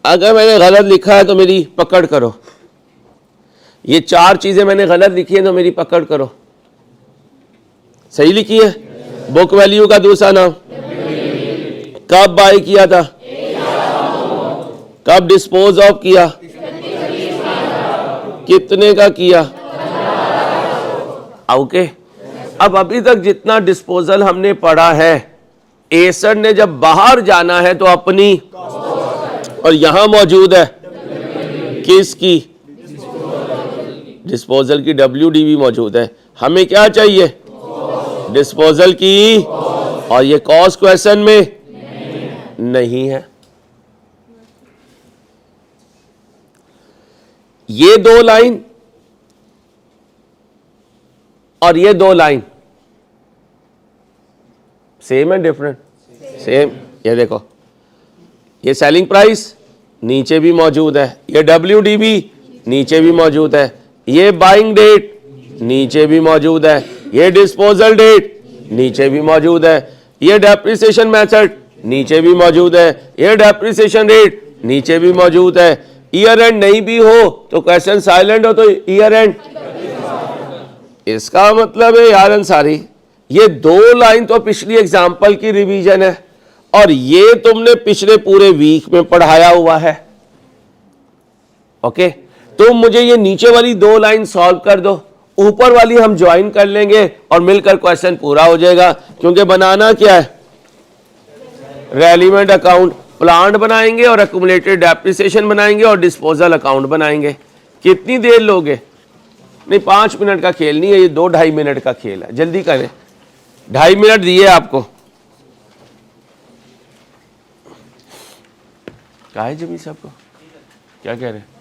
S1: अगर मैंने गलत लिखा है तो मेरी पकड़ करो। ये 4 चीजें मैंने गलत लिखी है तो मेरी पकड़ करो। सही लिखी है? बुक वैल्यू का दूसरा नाम, कब बाय किया था, कब डिस्पोज ऑफ किया, कितने का किया। ओके, अब अभी तक जितना डिस्पोजल हमने पढ़ा है, एसर ने जब बाहर जाना है तो अपनी, और यहां मौजूद है किसकी? डिस्पोजल की। WDV मौजूद है। हमें क्या चाहिए? डिस्पोजल की। और ये कॉस्ट क्वेश्चन में नहीं है। ये 2 लाइन और ये 2 लाइन सेम है डिफरेंट? सेम। ये देखो, ये सेलिंग प्राइस नीचे भी मौजूद है, ये WDV नीचे भी मौजूद है, ये बाइंग डेट नीचे भी मौजूद है, ये डिस्पोजल डेट नीचे भी मौजूद है, ये डेप्रिसिएशन मेथड नीचे भी मौजूद है, ये डेप्रिसिएशन रेट नीचे भी मौजूद है। ईयर एंड नहीं भी हो तो क्वेश्चन साइलेंट हो तो ईयर एंड। इसका मतलब है यार अंसारी, ये 2 लाइन तो पिछली एग्जाम्पल की रिवीजन है और ये तुमने पिछले पूरे वीक में पढ़ाया हुआ है। ओके, तो मुझे ये नीचे वाली 2 लाइन सॉल्व कर दो, ऊपर वाली हम ज्वाइन कर लेंगे और मिलकर क्वेश्चन पूरा हो जाएगा। क्योंकि बनाना क्या है? रेलिवेंट अकाउंट प्लांट बनाएंगे और एक्यूमुलेटेड डेप्रिसिएशन बनाएंगे और डिस्पोजल अकाउंट बनाएंगे। कितनी देर लोगे? नहीं, 5 मिनट का खेल नहीं है ये, 2-2.5 मिनट का खेल है। जल्दी करें, 2.5 मिनट दिए आपको। कहा है जमी साहब को? क्या कह रहे हैं?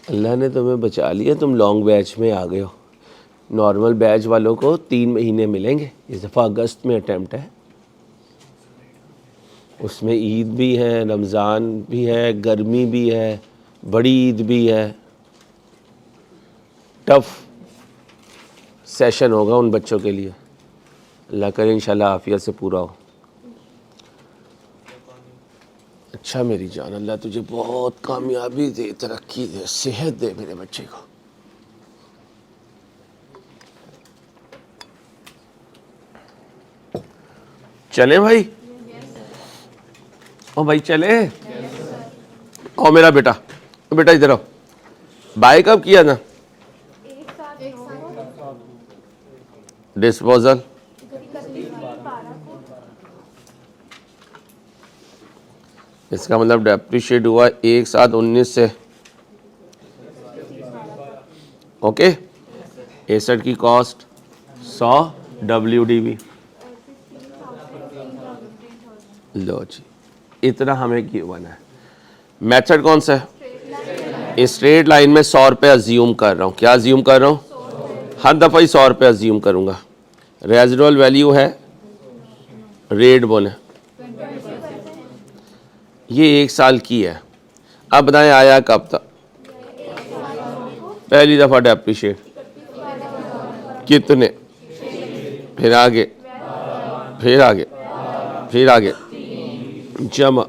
S1: अल्लाह ने तुम्हें बचा लिया, तुम लॉन्ग बैच में आ गए हो। नॉर्मल बैच वालों को 3 महीने मिलेंगे। इस दफ़ा अगस्त में अटैम्प्ट है, उसमें ईद भी है, रमज़ान भी है, गर्मी भी है, बड़ी ईद भी है। टफ सेशन होगा उन बच्चों के लिए। अल्लाह करे इंशाल्लाह आफियत से पूरा हो। अच्छा मेरी जान, अल्लाह तुझे बहुत कामयाबी दे, तरक्की दे, सेहत दे मेरे बच्चे को। चले भाई? ओ भाई चले? ओ मेरा बेटा, बेटा इधर आओ। बाय कब किया था? डिस्पोजल इसका मतलब डेप्रिशिएट हुआ एक साथ 19 से। ओके, 61 की कॉस्ट 100 WDV। लो जी, इतना हमें गिवन है। मेथड कौन सा है? स्ट्रेट लाइन में 100 रुपये अज्यूम कर रहा हूँ। क्या अज्यूम कर रहा हूँ? हर दफ़ा ही 100 रुपये अज्यूम करूँगा। रेजिडुअल वैल्यू है रेट बोले, ये 1 साल की है। अब बताएं आया कब तक? पहली दफ़ा डेप्रिशिएट कितने, फिर आगे, फिर आगे, फिर आगे जमा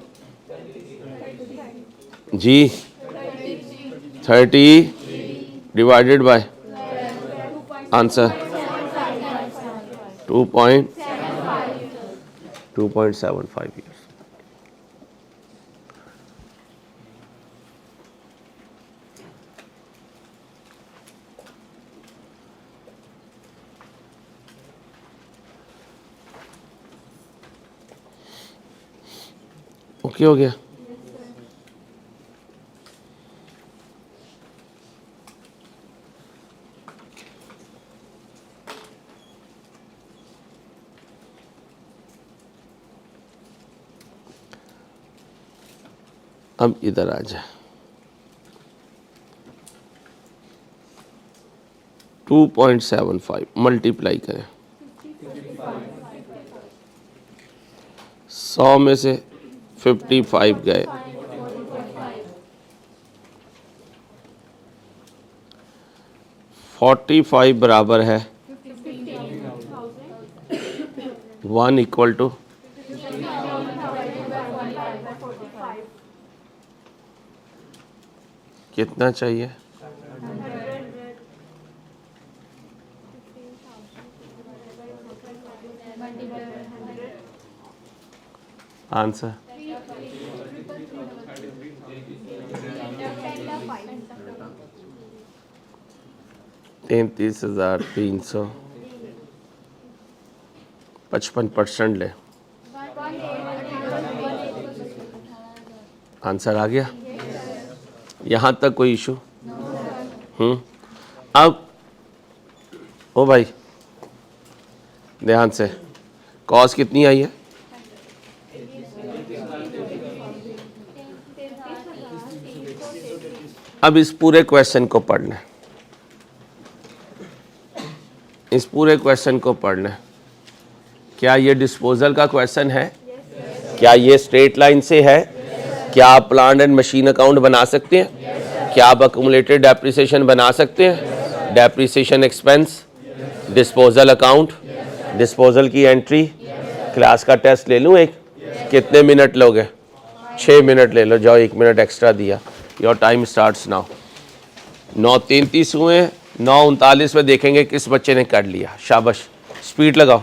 S1: जी 30 divided by answer 2.75 years. Okay हो गया? अब इधर आ जाए। 2.75 मल्टीप्लाई करें 100 में से 55 गए, 45 बराबर है 1 इक्वल टू कितना चाहिए? आंसर 33,355% ले। आंसर आ गया? यहाँ तक कोई इशू? अब ओ भाई ध्यान से, कॉस्ट कितनी आई है? अब इस पूरे क्वेश्चन को पढ़ना है, इस पूरे क्वेश्चन को पढ़ना है। क्या ये डिस्पोजल का क्वेश्चन है? क्या ये स्ट्रेट लाइन से है? क्या आप प्लांट एंड मशीन अकाउंट बना सकते हैं? क्या आप अक्यूमुलेटेड डेप्रिसिएशन बना सकते हैं? Depreciation expense, disposal account, disposal की एंट्री। क्लास का टेस्ट ले लूँ एक? कितने मिनट लोगे? 6 मिनट ले लो, जाओ 1 मिनट एक्स्ट्रा दिया। Your time starts now. 9:33 हुए, 9:39 में देखेंगे किस बच्चे ने कर लिया। शाबाश, स्पीड लगाओ।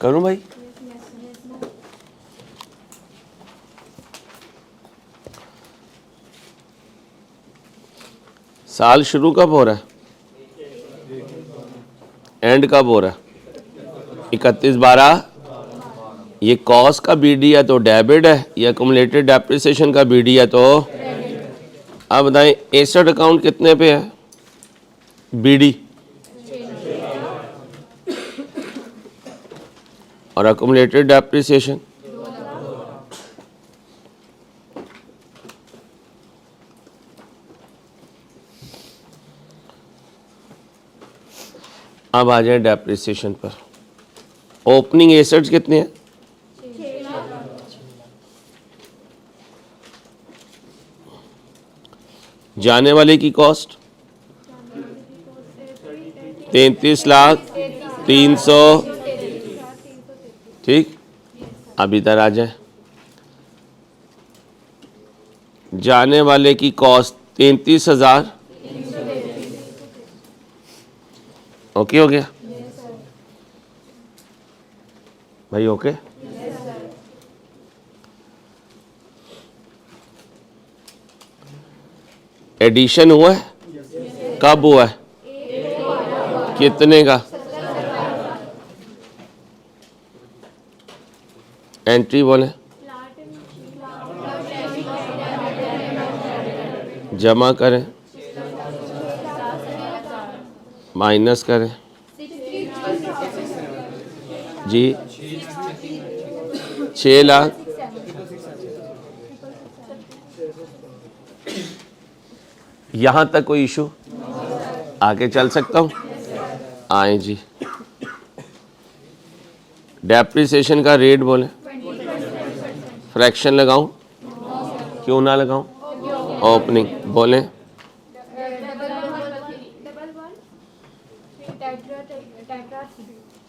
S1: करूं भाई? साल शुरू कब हो रहा है? एंड कब हो रहा है? 31/12। ये कॉस्ट का बीडी है तो डेबिट है, ये अकुमुलेटेड डेप्रिसिएशन का बीडी है तो अब बताएं एसेट अकाउंट कितने पे है बीडी और अकुमुलेटेड डेप्रिसिएशन? अब आ जाए डेप्रिसिएशन पर। ओपनिंग एसेट्स कितने हैं? जाने वाले की कॉस्ट 33,03,000। ठीक, अब इधर आ जाए। जाने वाले की कॉस्ट 33,000। ओके हो गया भाई? ओके। एडिशन हुआ है? कब हुआ है? कितने का? एंट्री बोले, जमा करें, माइनस करें जी 6 लाख। यहां तक कोई इशू? आगे चल सकता हूं? आए जी। डेप्रिसिएशन का रेट बोले, फ्रैक्शन लगाऊं? क्यों ना लगाऊं? ओपनिंग बोले,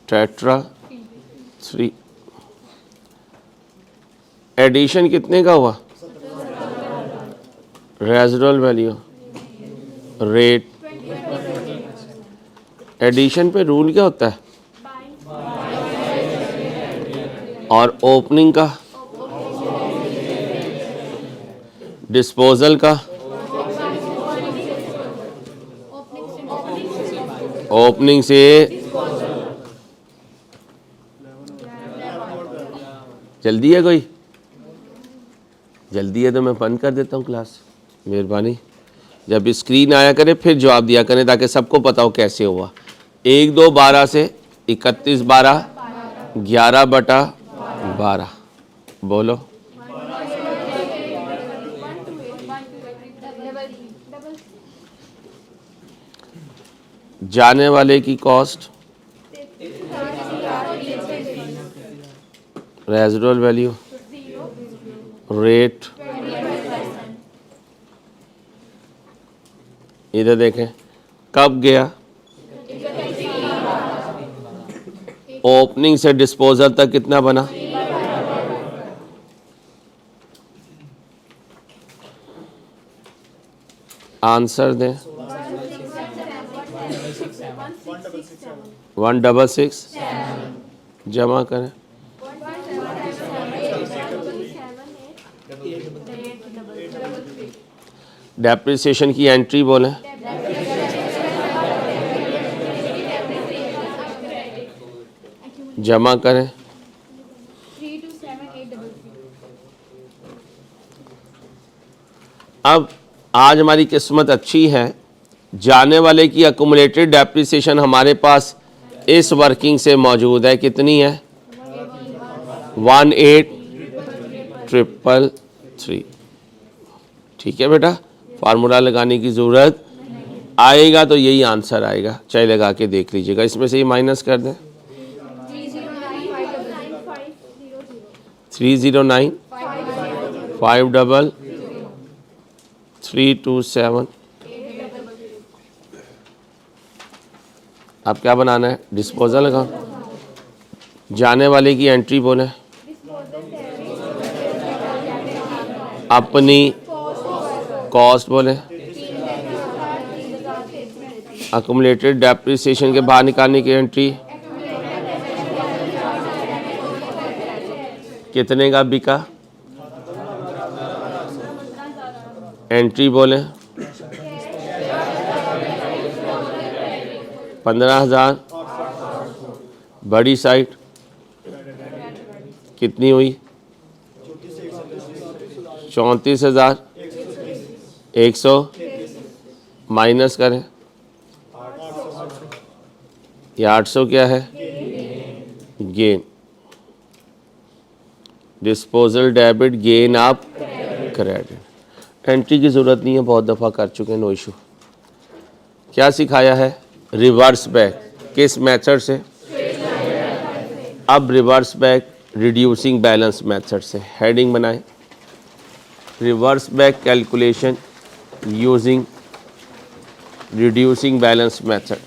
S1: टेट्रा 3। एडिशन कितने का हुआ? Residual value rate. एडिशन पे रूल क्या होता है? और ओपनिंग का, डिस्पोजल का, ओपनिंग से जल्दी है कोई? जल्दी है तो मैं बंद कर देता हूँ क्लास, मेहरबानी। जब स्क्रीन आया करे फिर जवाब दिया करें ताकि सबको पता हो कैसे हुआ। 1/2/12 से 31/12 11/12 बोलो। जाने वाले की कॉस्ट, रेजिडुअल वैल्यू, रेट। इधर देखें कब गया? ओपनिंग से डिस्पोजल तक कितना बना? आंसर दें। 166 जमा करें। डेप्रिसिएशन की एंट्री बोले, जमा करें। अब आज हमारी किस्मत अच्छी है, जाने वाले की अकुमुलेटेड डेप्रिसिएशन हमारे पास इस वर्किंग से मौजूद है। कितनी है? 18,333। ठीक है बेटा, फार्मूला लगाने की ज़रूरत आएगा तो यही आंसर आएगा। चाहे लगा के देख लीजिएगा। इसमें से ही माइनस कर दें। 309 53327। अब क्या बनाना है? Disposal account. जाने वाले की एंट्री बोले, अपनी कॉस्ट बोले, अकुमुलेटेड डेप्रिसिएशन के बाहर निकालने की एंट्री, कितने का बिका? एंट्री बोले 15,000। बड़ी साइट कितनी हुई? 34,100। माइनस करें, ये 800 क्या है? गेन। डिस्पोजल डेबिट, गेन आप क्रेडिट। एंट्री की ज़रूरत नहीं है, बहुत दफ़ा कर चुके हैं, नो इशू। क्या सिखाया है? Reverse back. किस मेथड से? अब reverse back reducing balance method से। हेडिंग बनाएं, reverse back calculation using reducing balance method.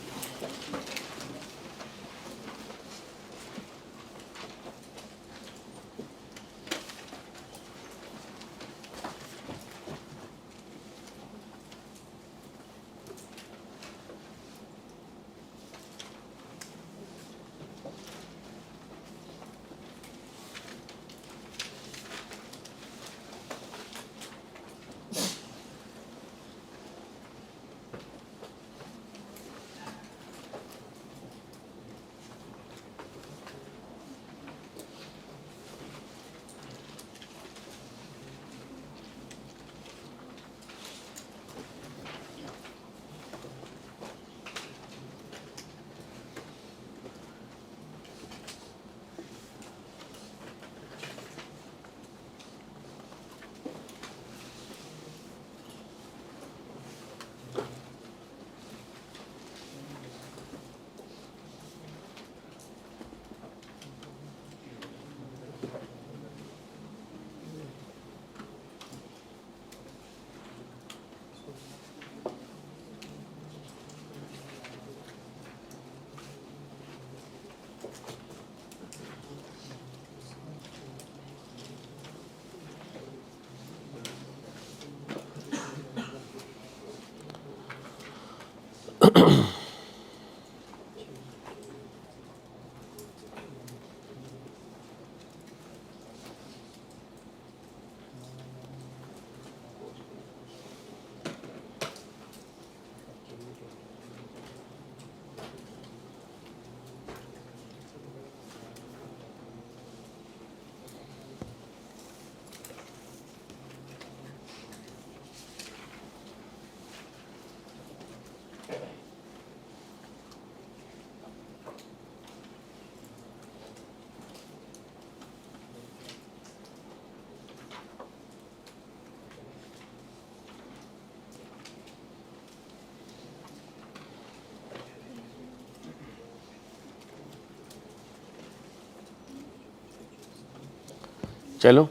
S1: चलो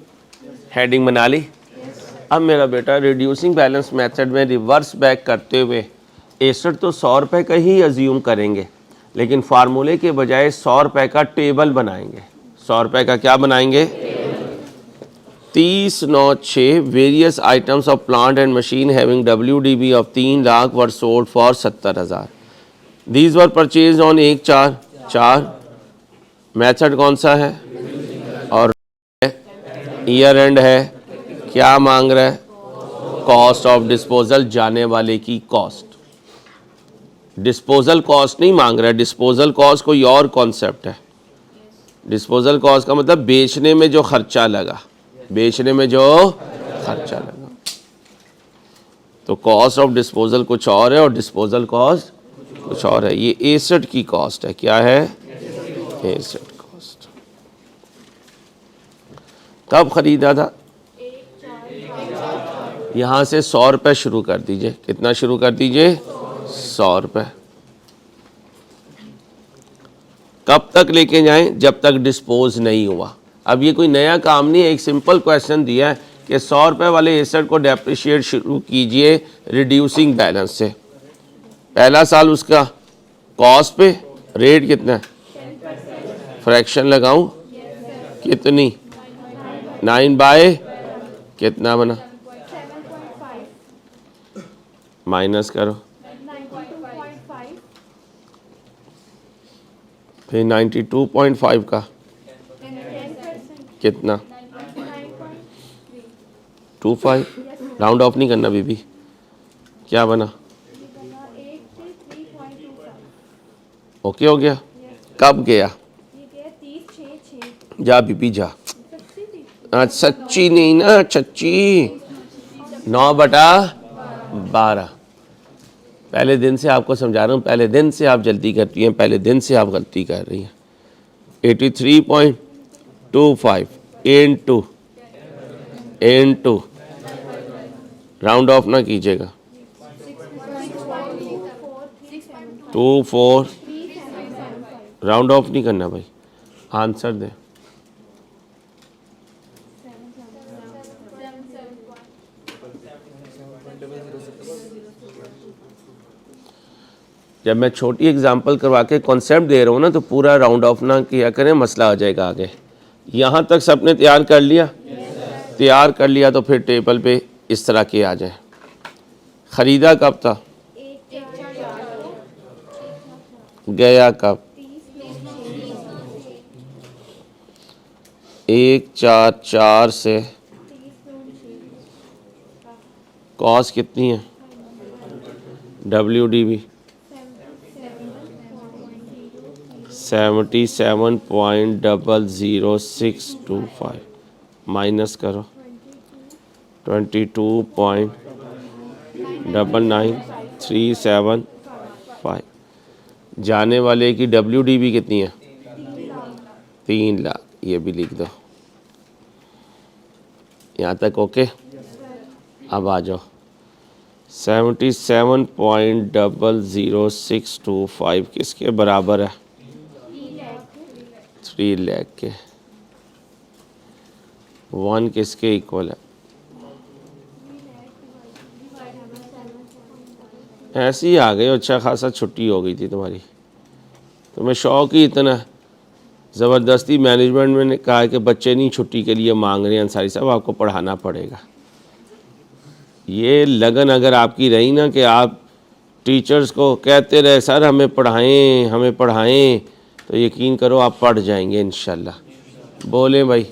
S1: हेडिंग बना ली। अब मेरा बेटा रिड्यूसिंग बैलेंस मेथड में रिवर्स बैक करते हुए एसेट तो 100 रुपये का ही अज्यूम करेंगे, लेकिन फार्मूले के बजाय 100 रुपये का टेबल बनाएंगे। 100 रुपये का क्या बनाएंगे? 30/9/6 various items of plant and machine having WDB of 3 lakh were sold for 70,000। These were purchase on 1/4/4। Method कौन सा है? और ईयर एंड है, क्या मांग रहा है? कॉस्ट ऑफ डिस्पोजल, जाने वाले की कॉस्ट। डिस्पोजल कॉस्ट नहीं मांग रहा है, डिस्पोजल कॉस्ट कोई और कॉन्सेप्ट है। डिस्पोजल कॉस्ट का मतलब बेचने में जो खर्चा लगा, बेचने में जो खर्चा लगा। तो कॉस्ट ऑफ डिस्पोजल कुछ और है और डिस्पोजल कॉस्ट कुछ और है। ये एसेट की कॉस्ट है। क्या है? Asset cost. तब खरीदा था, यहाँ से 100 रुपये शुरू कर दीजिए। कितना शुरू कर दीजिए? 100 रुपये। कब तक लेके जाएं? जब तक डिस्पोज नहीं हुआ। अब ये कोई नया काम नहीं है, एक सिंपल क्वेश्चन दिया है कि 100 रुपये वाले एसेट को डेप्रिशिएट शुरू कीजिए रिड्यूसिंग बैलेंस से। पहला साल उसका कॉस्ट पे, रेट कितना है? फ्रैक्शन लगाऊं? कितनी? 9/, कितना बना? माइनस करो, फिर 92.5 का कितना 25 राउंड ऑफ नहीं करना बीबी। क्या बना? ओके हो गया। कब गया? जा बीबी जा। आज सच्ची नहीं ना, सच्ची 9/12। पहले दिन से आपको समझा रहा हूँ, पहले दिन से आप जल्दी करती हैं, पहले दिन से आप गलती कर रही हैं। 83.25 इंटू राउंड ऑफ ना कीजिएगा 24 राउंड ऑफ नहीं करना भाई। आंसर दे। जब मैं छोटी एग्जांपल करवा के कॉन्सेप्ट दे रहा हूँ ना तो पूरा राउंड ऑफ ना किया करें, मसला आ जाएगा आगे। यहाँ तक सबने तैयार कर लिया? तैयार कर लिया तो फिर टेबल पे इस तरह के आ जाए। ख़रीदा कब था? गया कब? 144 से। कॉस्ट कितनी है? WDV 77.00625 माइनस करो 22.99375। जाने वाले की WDV कितनी है? 3 लाख। ये भी लिख दो। यहाँ तक ओके? अब आ जाओ 77.00625 किसके बराबर है? 3 लाख के। 1 किसके इक्वल है? ऐसे ही आ गए। अच्छा खासा छुट्टी हो गई थी तुम्हारी, तुम्हें शौक ही इतना है। ज़बरदस्ती मैनेजमेंट ने कहा है कि बच्चे नहीं छुट्टी के लिए मांग रहे हैं, अंसारी साहब आपको पढ़ाना पड़ेगा। ये लगन अगर आपकी रही ना कि आप टीचर्स को कहते रहे सर हमें पढ़ाएं हमें पढ़ाएं, तो यकीन करो आप पढ़ जाएंगे इंशाल्लाह। बोले भाई।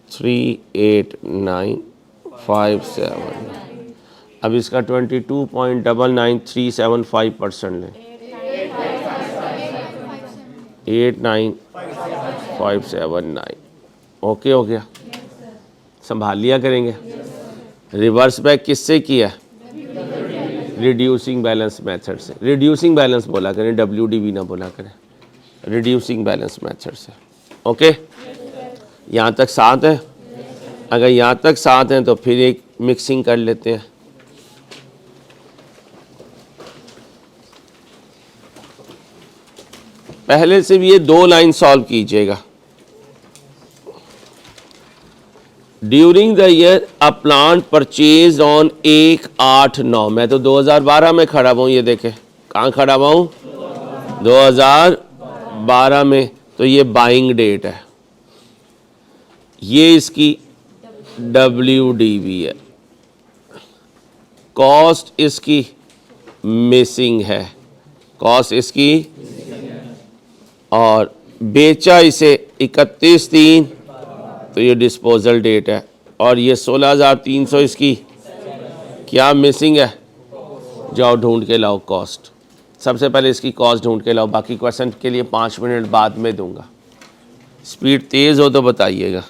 S1: थ्री 8,957। अब इसका 22.99375% लें। 8,9,579। ओके हो गया? संभाल लिया करेंगे। रिवर्स बैक किससे किया? रिड्यूसिंग बैलेंस मेथड से। रिड्यूसिंग बैलेंस बोला करें, WDV ना बोला करें, रिड्यूसिंग बैलेंस मेथड से। ओके? यहाँ तक साथ है? अगर यहाँ तक साथ हैं तो फिर एक मिक्सिंग कर लेते हैं। पहले से भी ये 2 लाइन सॉल्व कीजिएगा। During the year a plant purchase on 1/8/9। मैं तो 2012 में खड़ा हुआ हूँ। ये देखें कहाँ खड़ा हुआ हूँ? 2012 में। तो ये बाइंग डेट है, ये इसकी WDV है। कॉस्ट इसकी मिसिंग है, कॉस्ट इसकी, और बेचा इसे 31/3, तो ये डिस्पोजल डेट है। और ये 16,300 इसकी क्या मिसिंग है? जाओ ढूंढ के लाओ कॉस्ट। सबसे पहले इसकी कॉस्ट ढूंढ के लाओ, बाकी क्वेश्चन के लिए 5 मिनट बाद में दूंगा। स्पीड तेज़ हो तो बताइएगा।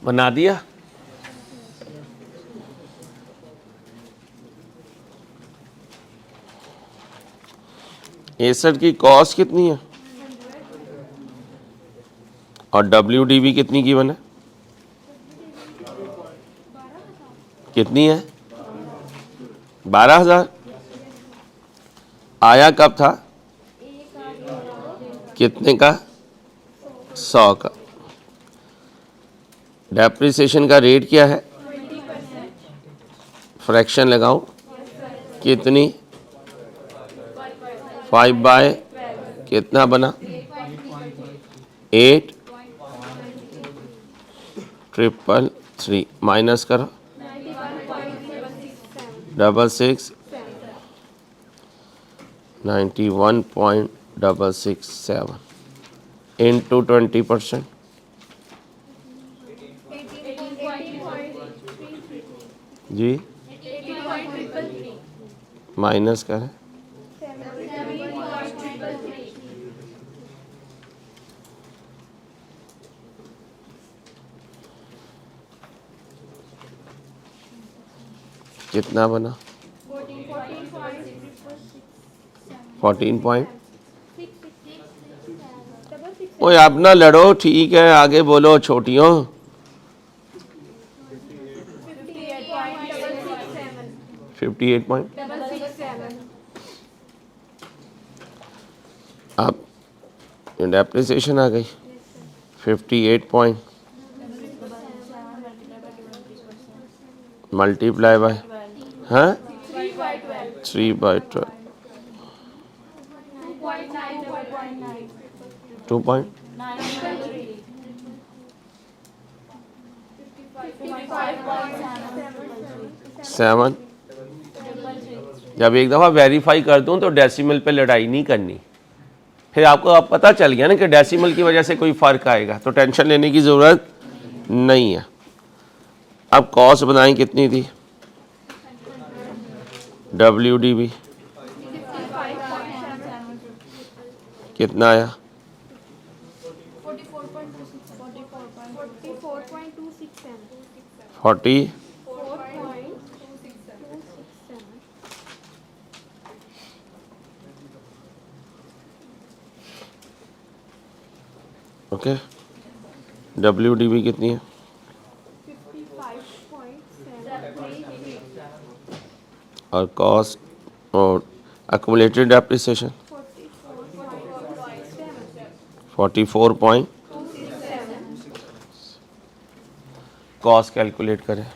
S1: बना दिया। एसड की कॉस्ट कितनी है और WDV कितनी की बने? कितनी है? 12,000। आया कब था? कितने का? 100 का। डेप्रिसिएशन का रेट क्या है? फ्रैक्शन लगाऊं कितनी? 5 बाय कितना बना? 8 333 माइनस करो 66 91.667 इंटू 20%। जी माइनस करें कितना बना? 14 पॉइंट। ओए आप ना लड़ो, ठीक है आगे बोलो छोटियों। 58 पॉइंट। अब डेप्रिसिएशन आ गई 58 पॉइंट मल्टीप्लाई बाय हाँ 3/12 2.7। जब एक दफ़ा वेरीफाई कर दूं तो डेसिमल पे लड़ाई नहीं करनी। फिर आपको अब पता चल गया ना कि डेसिमल की वजह से कोई फ़र्क आएगा तो टेंशन लेने की ज़रूरत नहीं है। अब कॉस्ट बनाई कितनी थी? WDV कितना आया? 40 ओके। WDV कितनी है? और कॉस्ट और एक्युमुलेटेड डेप्रिसिएशन 44 कॉस्ट कैलकुलेट करें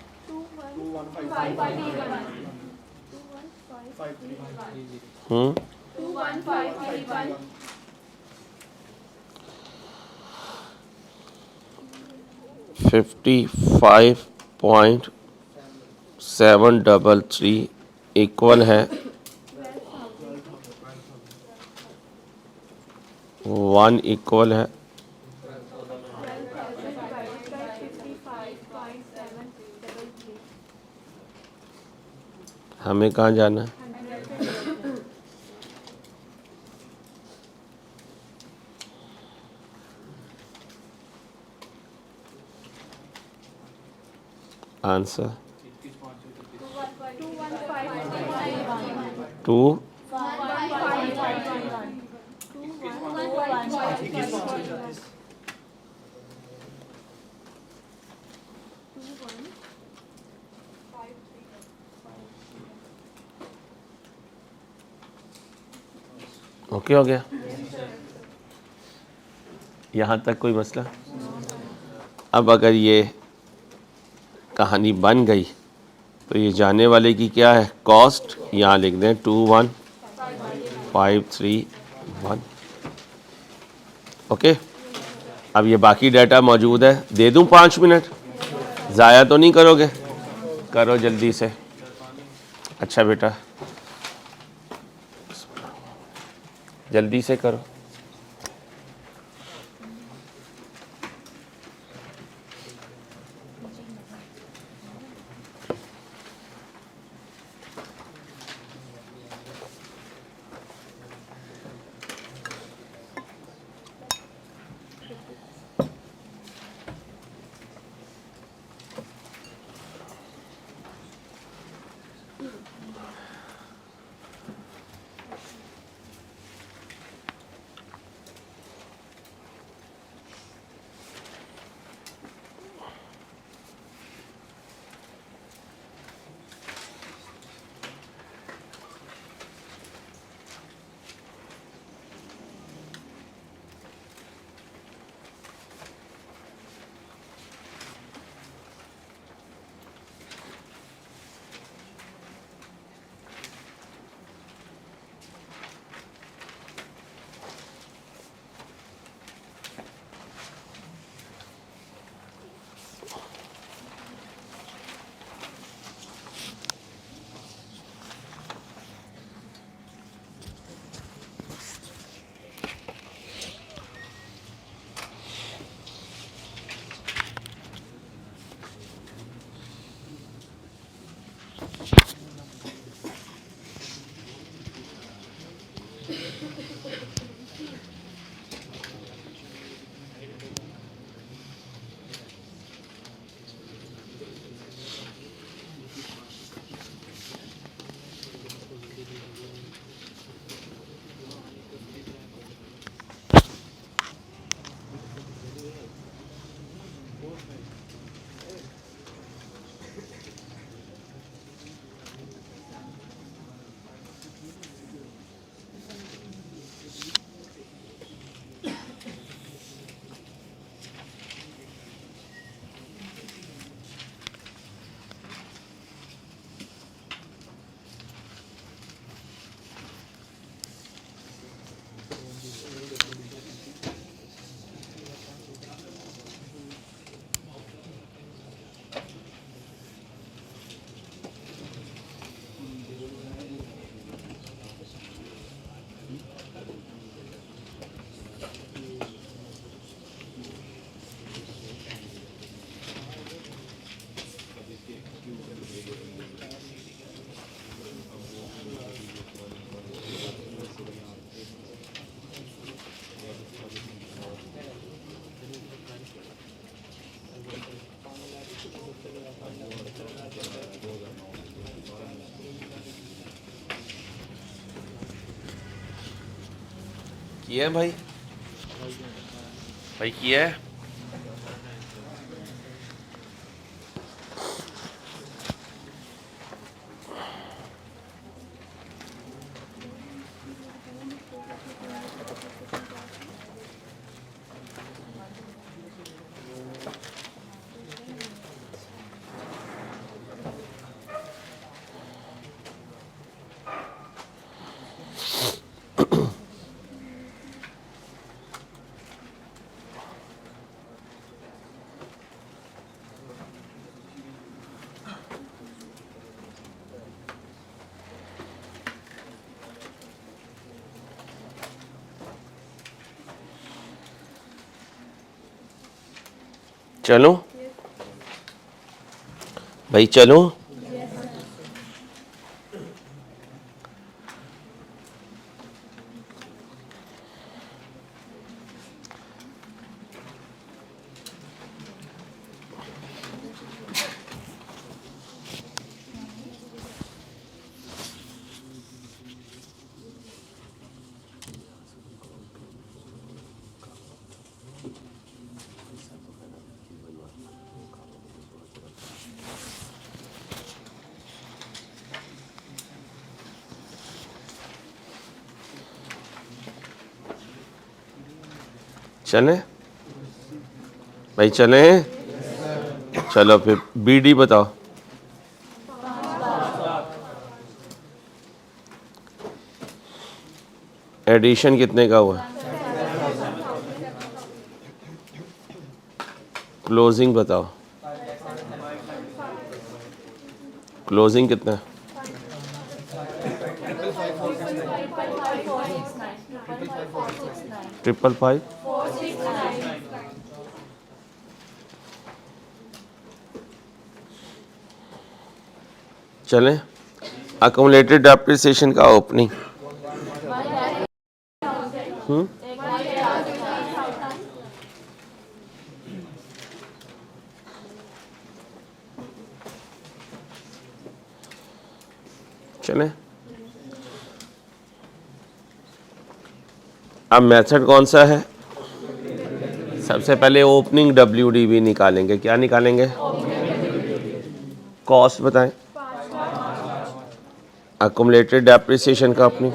S1: 55.733 इक्वल है 1 इक्वल है हमें कहाँ जाना है? आंसर 2 ओके हो गया। यहाँ तक कोई मसला? अब अगर ये कहानी बन गई तो ये जाने वाले की क्या है? कॉस्ट यहाँ लिख दें 21531। ओके। अब ये बाकी डाटा मौजूद है, दे दूँ 5 मिनट? ज़ाया तो नहीं करोगे? करो जल्दी से। अच्छा बेटा, जल्दी से करो। किया है भाई, भाई किया है। चलो भाई चलो। चलें भाई, चलें। चलो फिर बीडी बताओ। एडिशन कितने का हुआ? क्लोजिंग बताओ, क्लोजिंग कितना? 555 चलें। अकोमोलेटेड डेप्रिसिएशन का ओपनिंग चलें। अब मेथड कौन सा है? सबसे पहले ओपनिंग WDV निकालेंगे। क्या निकालेंगे? कॉस्ट बताएं। अकोमोलेटेड डेप्रिसिएशन का ओपनिंग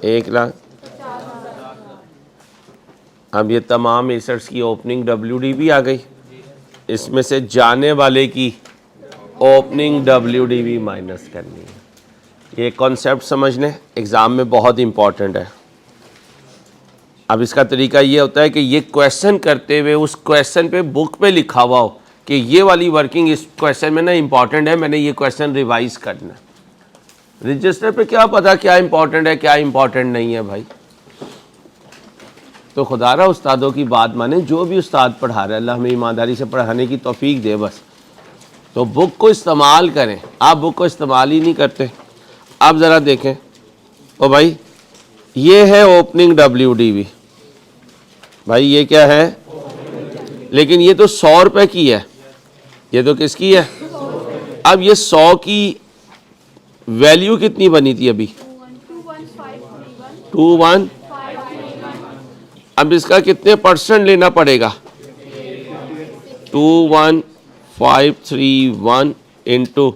S1: 1 लाख। अब ये तमाम एसेट्स की ओपनिंग WDV आ गई, इसमें से जाने वाले की ओपनिंग WDV माइनस करनी है। ये कॉन्सेप्ट समझ लें, एग्ज़ाम में बहुत इंपॉर्टेंट है। अब इसका तरीका ये होता है कि ये क्वेश्चन करते हुए उस क्वेश्चन पे बुक पे लिखा हुआ हो कि ये वाली वर्किंग इस क्वेश्चन में ना इंपॉर्टेंट है, मैंने ये क्वेश्चन रिवाइज करना है। रजिस्टर पे क्या पता क्या इंपॉर्टेंट है क्या इंपॉर्टेंट नहीं है भाई। तो खुदारा उस्तादों की बात माने, जो भी उस्ताद पढ़ा रहा है अल्लाह हमें ईमानदारी से पढ़ाने की तौफीक दे बस। तो बुक को इस्तेमाल करें। आप बुक को इस्तेमाल ही नहीं करते। आप ज़रा देखें ओ भाई, ये है ओपनिंग WDV। भाई ये क्या है? लेकिन ये तो 100 रुपये की है, ये तो किसकी है? अब ये 100 की वैल्यू कितनी बनी थी अभी? 21। अब इसका कितने % लेना पड़ेगा? 21531 इंटू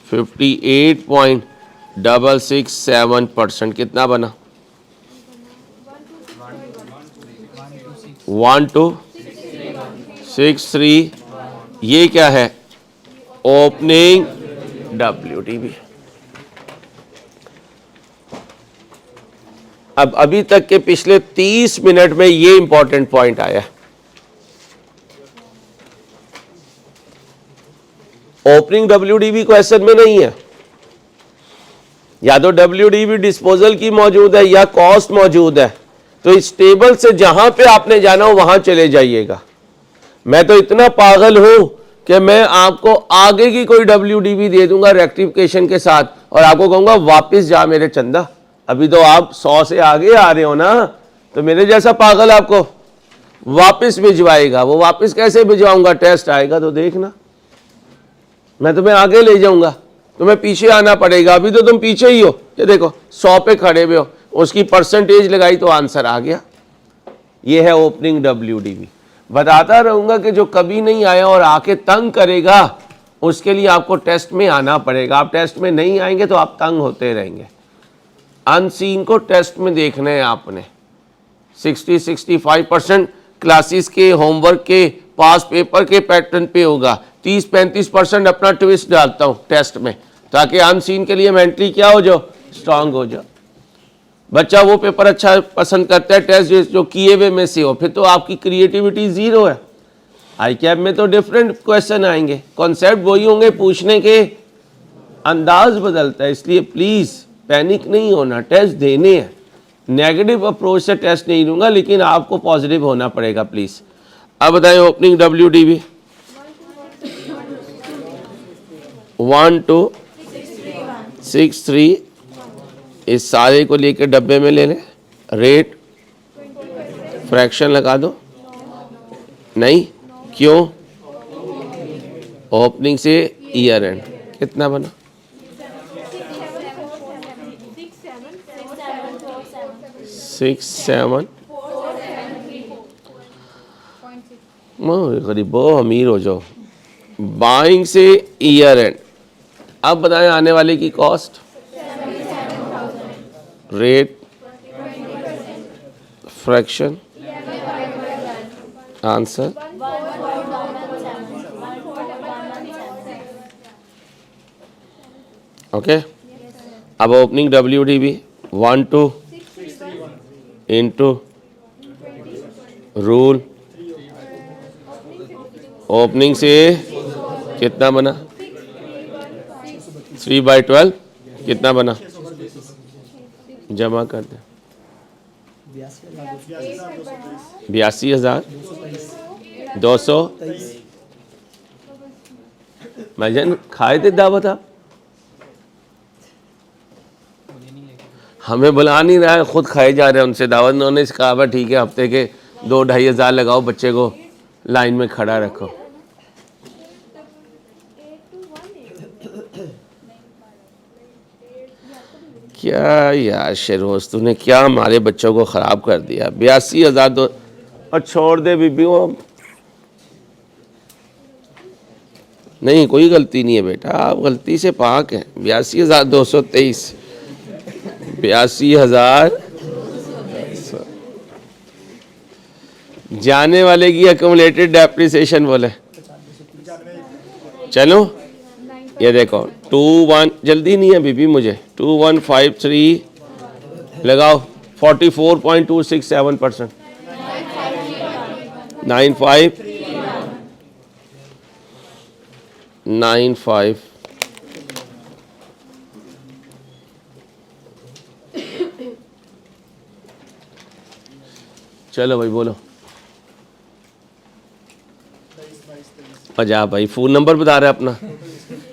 S1: 58.667%। कितना बना? 1263। ये क्या है? Opening WDV। अब अभी तक के पिछले 30 मिनट में ये इंपॉर्टेंट पॉइंट आया। ओपनिंग WDV क्वेश्चन में नहीं है, या तो WDV डिस्पोजल की मौजूद है या कॉस्ट मौजूद है। तो इस टेबल से जहां पे आपने जाना हो वहां चले जाइएगा। मैं तो इतना पागल हूं कि मैं आपको आगे की कोई WDV दे दूंगा रेक्टिफिकेशन के साथ और आपको कहूंगा वापस जा मेरे चंदा। अभी तो आप 100 से आगे आ रहे हो ना, तो मेरे जैसा पागल आपको वापस भिजवाएगा। वो वापस कैसे भिजवाऊंगा? टेस्ट आएगा तो देखना, मैं तुम्हें आगे ले जाऊंगा, तुम्हें पीछे आना पड़ेगा। अभी तो तुम पीछे ही हो, ये देखो 100 पे खड़े हुए हो, उसकी % लगाई तो आंसर आ गया। ये है ओपनिंग WDV। बताता रहूंगा कि जो कभी नहीं आया और आके तंग करेगा उसके लिए आपको टेस्ट में आना पड़ेगा। आप टेस्ट में नहीं आएंगे तो आप तंग होते रहेंगे। अनसीन को टेस्ट में देखना है आपने। 60-65% क्लासेस के होमवर्क के पास पेपर के पैटर्न पे होगा। 30-35% अपना ट्विस्ट डालता हूँ टेस्ट में, ताकि अनसीन के लिए मेंटली क्या हो जाओ, स्ट्रांग हो जाओ। बच्चा वो पेपर अच्छा पसंद करता है टेस्ट जो किए हुए में से हो, फिर तो आपकी क्रिएटिविटी ज़ीरो है। ICAP में तो डिफरेंट क्वेश्चन आएंगे, कॉन्सेप्ट वही होंगे, पूछने के अंदाज बदलता है। इसलिए प्लीज़ पैनिक नहीं होना, टेस्ट देने हैं। नेगेटिव अप्रोच से टेस्ट नहीं लूँगा, लेकिन आपको पॉजिटिव होना पड़ेगा प्लीज़। अब बताएं ओपनिंग WDV 1263। इस सारे को लेकर डब्बे में ले लें। रेट फ्रैक्शन लगा दो। नहीं, क्यों? ओपनिंग से ईयर एंड कितना बना? 67। गरीब अमीर हो जाओ। बाइंग से ईयर एंड। अब बताएं आने वाले की cost. Rate fraction answer. Okay. अब opening WDV 12 into rule opening से कितना बना? 3/12 कितना बना? जमा कर दे। 82,223 भाईजान खाए थे दावत आप? हमें बुला नहीं रहा है, खुद खाए जा रहे हैं उनसे दावत। उन्होंने कहा ठीक है हफ्ते के 2-2.5 हज़ार लगाओ, बच्चे को लाइन में खड़ा रखो। क्या यार शेरोज, तूने क्या हमारे बच्चों को ख़राब कर दिया। 82,000 और छोड़ दे बीबी, वो नहीं कोई गलती नहीं है बेटा, आप गलती से पाक हैं। 82,223 82,000 जाने वाले की एक्यूमुलेटेड डेप्रिसिएशन बोले। चलो ये देखो 21, जल्दी नहीं है बीबी मुझे, 2153 लगाओ 44.267%। 95 चलो भाई बोलो। अच्छा भाई फ़ोन नंबर बता रहा है अपना,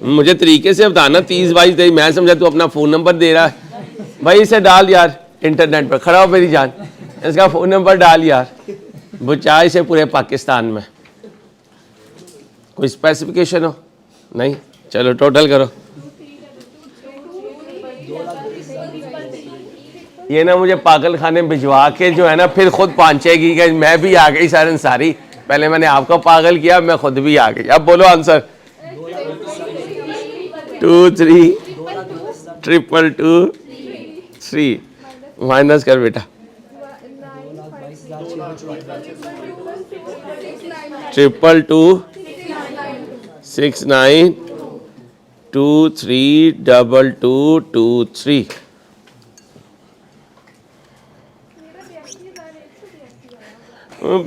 S1: मुझे तरीके से बताना। 30-22 मैं समझा तू अपना फ़ोन नंबर दे रहा है। भाई इसे डाल यार इंटरनेट पर, खड़ा हो मेरी जान, इसका फ़ोन नंबर डाल यार, बुचा इसे पूरे पाकिस्तान में। कोई स्पेसिफिकेशन हो? नहीं, चलो टोटल करो। ये ना मुझे पागल खाने भिजवा के जो है ना फिर खुद पहुंचेगी कि मैं भी आ गई सर अंसारी, पहले मैंने आपको पागल किया, मैं खुद भी आ गई। अब बोलो आंसर। 23,223 माइनस कर बेटा। 22269232223।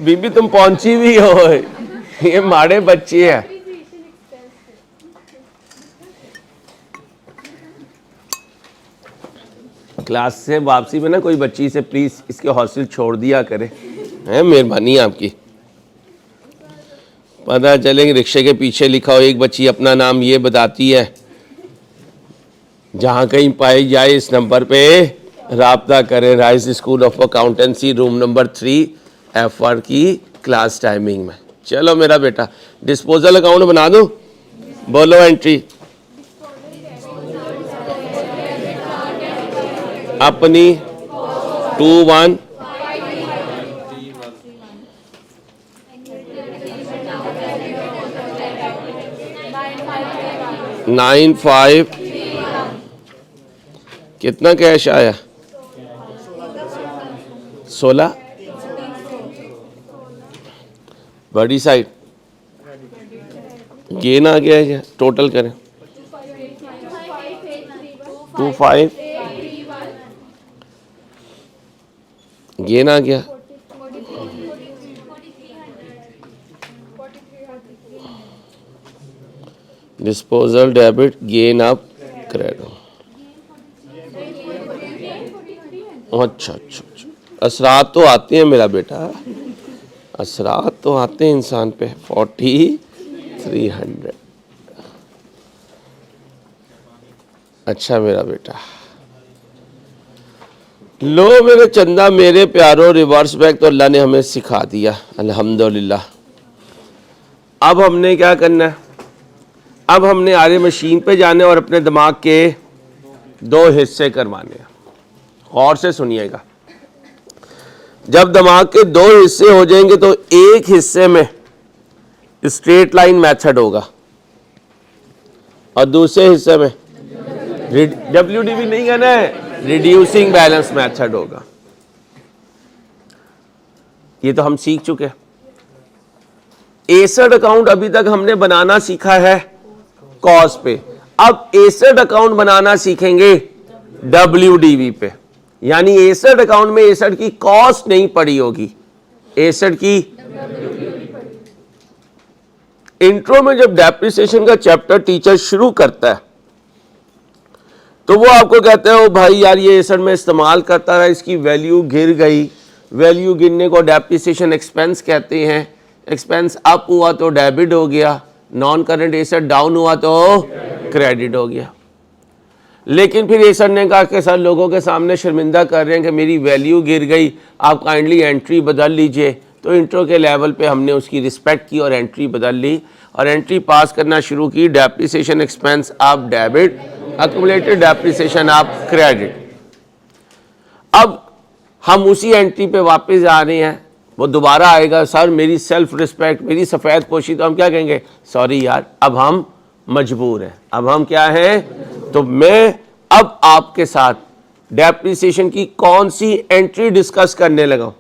S1: बीबी तुम पहुंची भी हो, ये माड़े बच्चे हैं। क्लास से वापसी में ना कोई बच्ची से प्लीज इसके हॉस्टल छोड़ दिया करे, है मेहरबानी आपकी। पता चले रिक्शे के पीछे लिखा हो, एक बच्ची अपना नाम ये बताती है, जहाँ कहीं पाई जाए इस नंबर पे राब्ता करें। Rice school of accountancy, room number 3 F1 की क्लास टाइमिंग में। चलो मेरा बेटा डिस्पोजल अकाउंट बना दूं, बोलो एंट्री। अपनी 21 95 कितना कैश आया? 16 बड़ी साइड गेन आ गया है क्या? टोटल करें 25 गेन आ गया। Disposal debit gain up credit. अच्छा अच्छा अच्छा, असरात तो आते हैं मेरा बेटा, असरात तो आते हैं इंसान पे। 4300। अच्छा मेरा बेटा, लो मेरे चंदा मेरे प्यारो, रिवर्स बैक तो अल्लाह ने हमें सिखा दिया अल्हम्दुलिल्लाह। अब हमने क्या करना है? अब हमने आरे मशीन पे जाने और अपने दिमाग के 2 हिस्से करवाने हैं। गौर से सुनिएगा, जब दिमाग के 2 हिस्से हो जाएंगे तो एक हिस्से में स्ट्रेट लाइन मेथड होगा और दूसरे हिस्से में WDV नहीं कहना है, रिड्यूसिंग बैलेंस मेथड होगा। ये तो हम सीख चुके हैं। एसेट अकाउंट अभी तक हमने बनाना सीखा है कॉस्ट पे, अब एसेट अकाउंट बनाना सीखेंगे WDV पे। यानी एसेट अकाउंट में एसेट की कॉस्ट नहीं पड़ी होगी, एसेट की। इंट्रो में जब डेप्रिसिएशन का चैप्टर टीचर शुरू करता है तो वो आपको कहता है ओ भाई यार ये एसेट में इस्तेमाल करता रहा, इसकी वैल्यू गिर गई, वैल्यू गिनने को डेप्रिसिएशन एक्सपेंस कहते हैं। एक्सपेंस अप हुआ तो डेबिट हो गया, नॉन करंट एसेट डाउन हुआ तो क्रेडिट हो गया। लेकिन फिर एसर ने कहा कि सर लोगों के सामने शर्मिंदा कर रहे हैं कि मेरी वैल्यू गिर गई, आप काइंडली एंट्री बदल लीजिए। तो इंट्रो के लेवल पे हमने उसकी रिस्पेक्ट की और एंट्री बदल ली और एंट्री पास करना शुरू की। डेप्रिसिएशन एक्सपेंस आप डेबिट, अक्यूमुलेटेड डेप्रिसिएशन आप क्रेडिट। अब हम उसी एंट्री पे वापस आ रहे हैं, वो दोबारा आएगा, सर मेरी सेल्फ रिस्पेक्ट, मेरी सफ़ेद पोशी, तो हम क्या कहेंगे, सॉरी यार अब हम मजबूर हैं, अब हम क्या हैं। तो मैं अब आपके साथ डेप्रिसिएशन की कौन सी एंट्री डिस्कस करने लगा।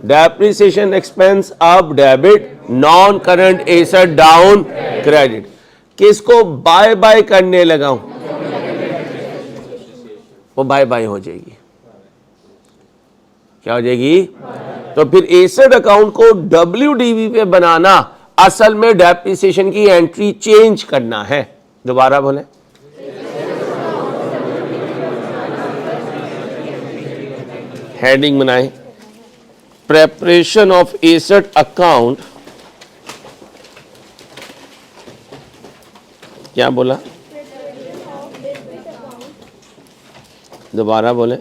S1: Depreciation expense up debit, non current asset down credit. किसको बाय बाय करने लगा हूं, वो बाय बाय हो जाएगी। क्या हो जाएगी। तो फिर एसेट अकाउंट को WDV पे बनाना असल में डेप्रिसिएशन की एंट्री चेंज करना है। दोबारा बोले, हेडिंग बनाए, प्रेपरेशन ऑफ एसेट अकाउंट। क्या बोला, दोबारा बोले।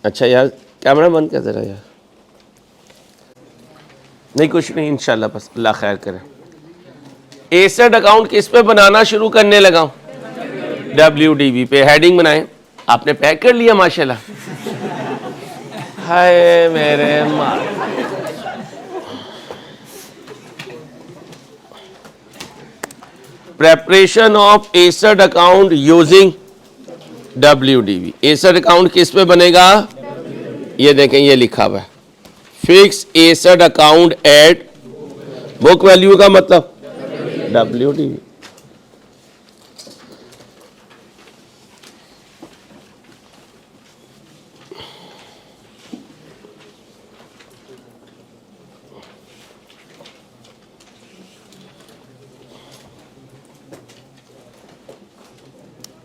S1: अच्छा यार कैमरा बंद कर दे रहा यार। नहीं कुछ नहीं, इंशाल्लाह बस अल्लाह खैर करे। एसेट अकाउंट किस पे बनाना शुरू करने लगा हूं, WDV पे। हेडिंग बनाए, आपने पैक कर लिया माशाल्लाह। हाय मेरे माँ, preparation of asset account using WDV। Asset account किस पे बनेगा, ये देखें ये लिखा हुआ है, fix asset account at book value का मतलब WDV।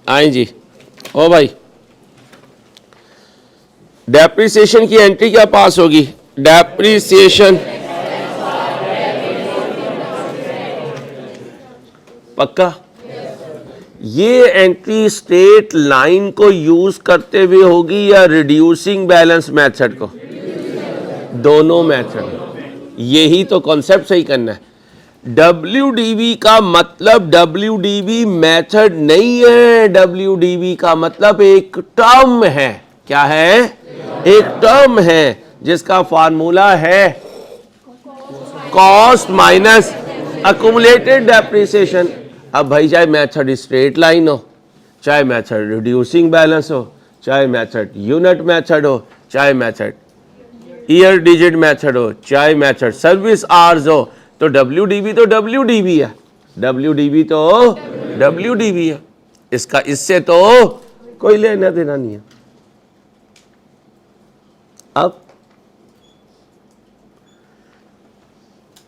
S1: आए जी, ओ भाई डेप्रिसिएशन की एंट्री क्या पास होगी, डेप्रिसिएशन पक्का। ये एंट्री स्ट्रेट लाइन को यूज करते हुए होगी या रिड्यूसिंग बैलेंस मेथड को, दोनों मेथड। यही तो कॉन्सेप्ट सही करना है। WDV का मतलब WDV मेथड नहीं है, WDV का मतलब एक टर्म है। क्या है, एक टर्म है जिसका फार्मूला है कॉस्ट माइनस अक्यूमुलेटेड डेप्रिसिएशन। अब भाई चाहे मेथड स्ट्रेट लाइन हो, चाहे मेथड रिड्यूसिंग बैलेंस हो, चाहे मेथड यूनिट मेथड हो, चाहे मेथड ईयर डिजिट मेथड हो, चाहे मेथड सर्विस आवर्स हो, तो WDV तो WDV है, WDV तो WDV है। इसका इससे तो कोई लेना देना नहीं है। अब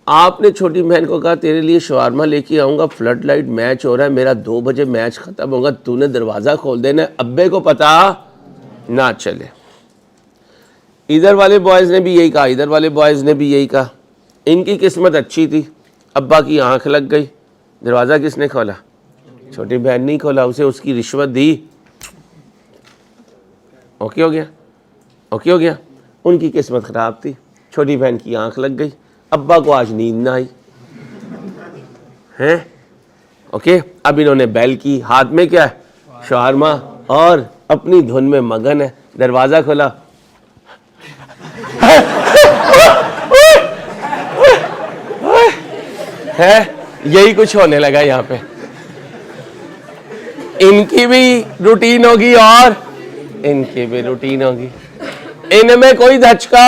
S1: आपने छोटी बहन को कहा तेरे लिए शवारमा लेके आऊंगा, फ्लड लाइट मैच हो रहा है, मेरा 2 बजे मैच खत्म होगा, तूने दरवाजा खोल देना, अब्बे को पता ना चले। इधर वाले बॉयज ने भी यही कहा, इधर वाले बॉयज ने भी यही कहा। इनकी किस्मत अच्छी थी, अब्बा की आंख लग गई, दरवाज़ा किसने खोला, छोटी बहन नहीं खोला, उसे उसकी रिश्वत दी, ओके हो गया, ओके हो गया। उनकी किस्मत ख़राब थी, छोटी बहन की आंख लग गई, अब्बा को आज नींद ना आई हैं, ओके। अब इन्होंने बेल की, हाथ में क्या है, शवारमा, और अपनी धुन में मगन है। दरवाज़ा खोला, है यही कुछ होने लगा यहाँ पे। इनकी भी रूटीन होगी और इनकी भी रूटीन होगी, इनमें कोई धचका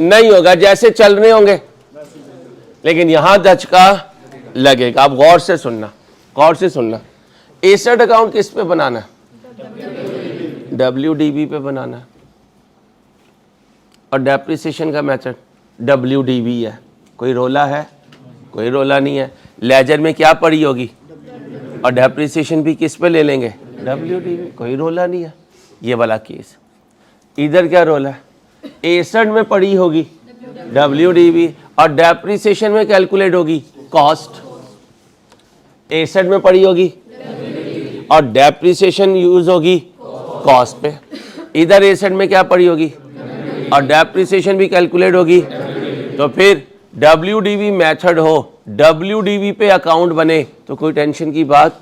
S1: नहीं होगा, जैसे चल रहे होंगे, लेकिन यहां धचका लगेगा। आप गौर से सुनना, गौर से सुनना। एसेट अकाउंट किस पे बनाना, WDV पे बनाना, और डेप्रिसिएशन का मेथड WDV है। कोई रोला है, कोई रोला नहीं है। लेजर में क्या पड़ी होगी, और डेप्रिसिएशन भी किस पे ले लेंगे, WDV, कोई रोला नहीं है। ये वाला केस। इधर क्या रोल है, एसेट में पड़ी होगी WDV और डेप्रिसिएशन में कैलकुलेट होगी कॉस्ट। एसेट में पड़ी होगी और डेप्रिसिएशन यूज होगी कॉस्ट पे। इधर एसेट में क्या पड़ी होगी और डेप्रिसिएशन भी कैलकुलेट होगी। तो फिर WDV मेथड हो, WDV पे अकाउंट बने तो कोई टेंशन की बात।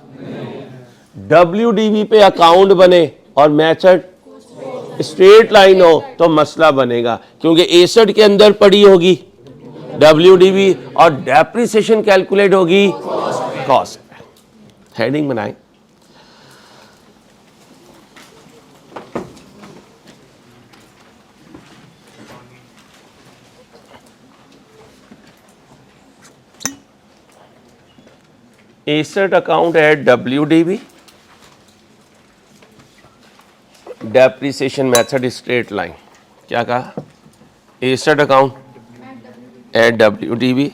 S1: WDV पे अकाउंट बने और मेथड स्ट्रेट लाइन हो तो मसला बनेगा, क्योंकि एसेट के अंदर पड़ी होगी WDV और डेप्रिसिएशन कैलकुलेट होगी कॉस्ट पे। हेडिंग बनाएं। Asset account at WDV, depreciation method straight line. क्या कहा, एसेट अकाउंट एट WDV,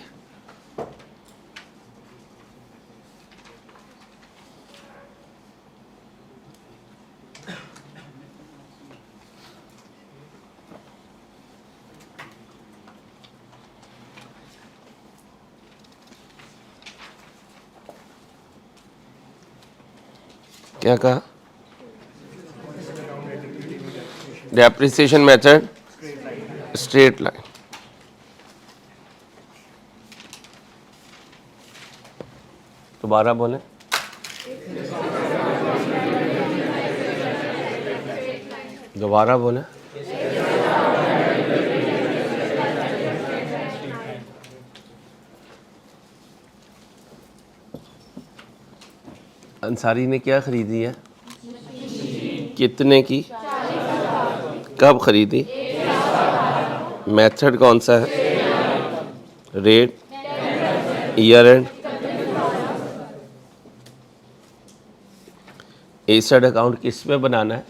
S1: क्या कहा, डेप्रिसिएशन मेथड स्ट्रेट लाइन। दोबारा बोलें, दोबारा बोलें। अंसारी ने क्या खरीदी है, कितने की, कब खरीदी, मेथड कौन सा है, rate, year and. Asset account किस पे बनाना है,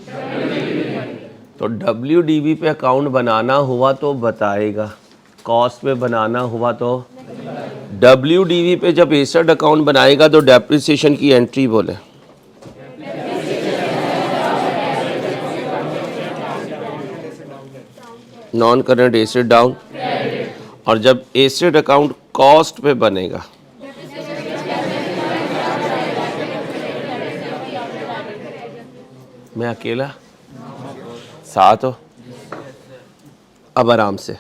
S1: तो WDV पे अकाउंट बनाना हुआ तो बताएगा, कॉस्ट पे बनाना हुआ तो। WDV पे जब एसेट अकाउंट बनाएगा तो डेप्रिसिएशन की एंट्री बोले, नॉन करंट एसेट डाउन। और जब एसेट अकाउंट कॉस्ट पे बनेगा मैं अकेला साथ हो। अब आराम से,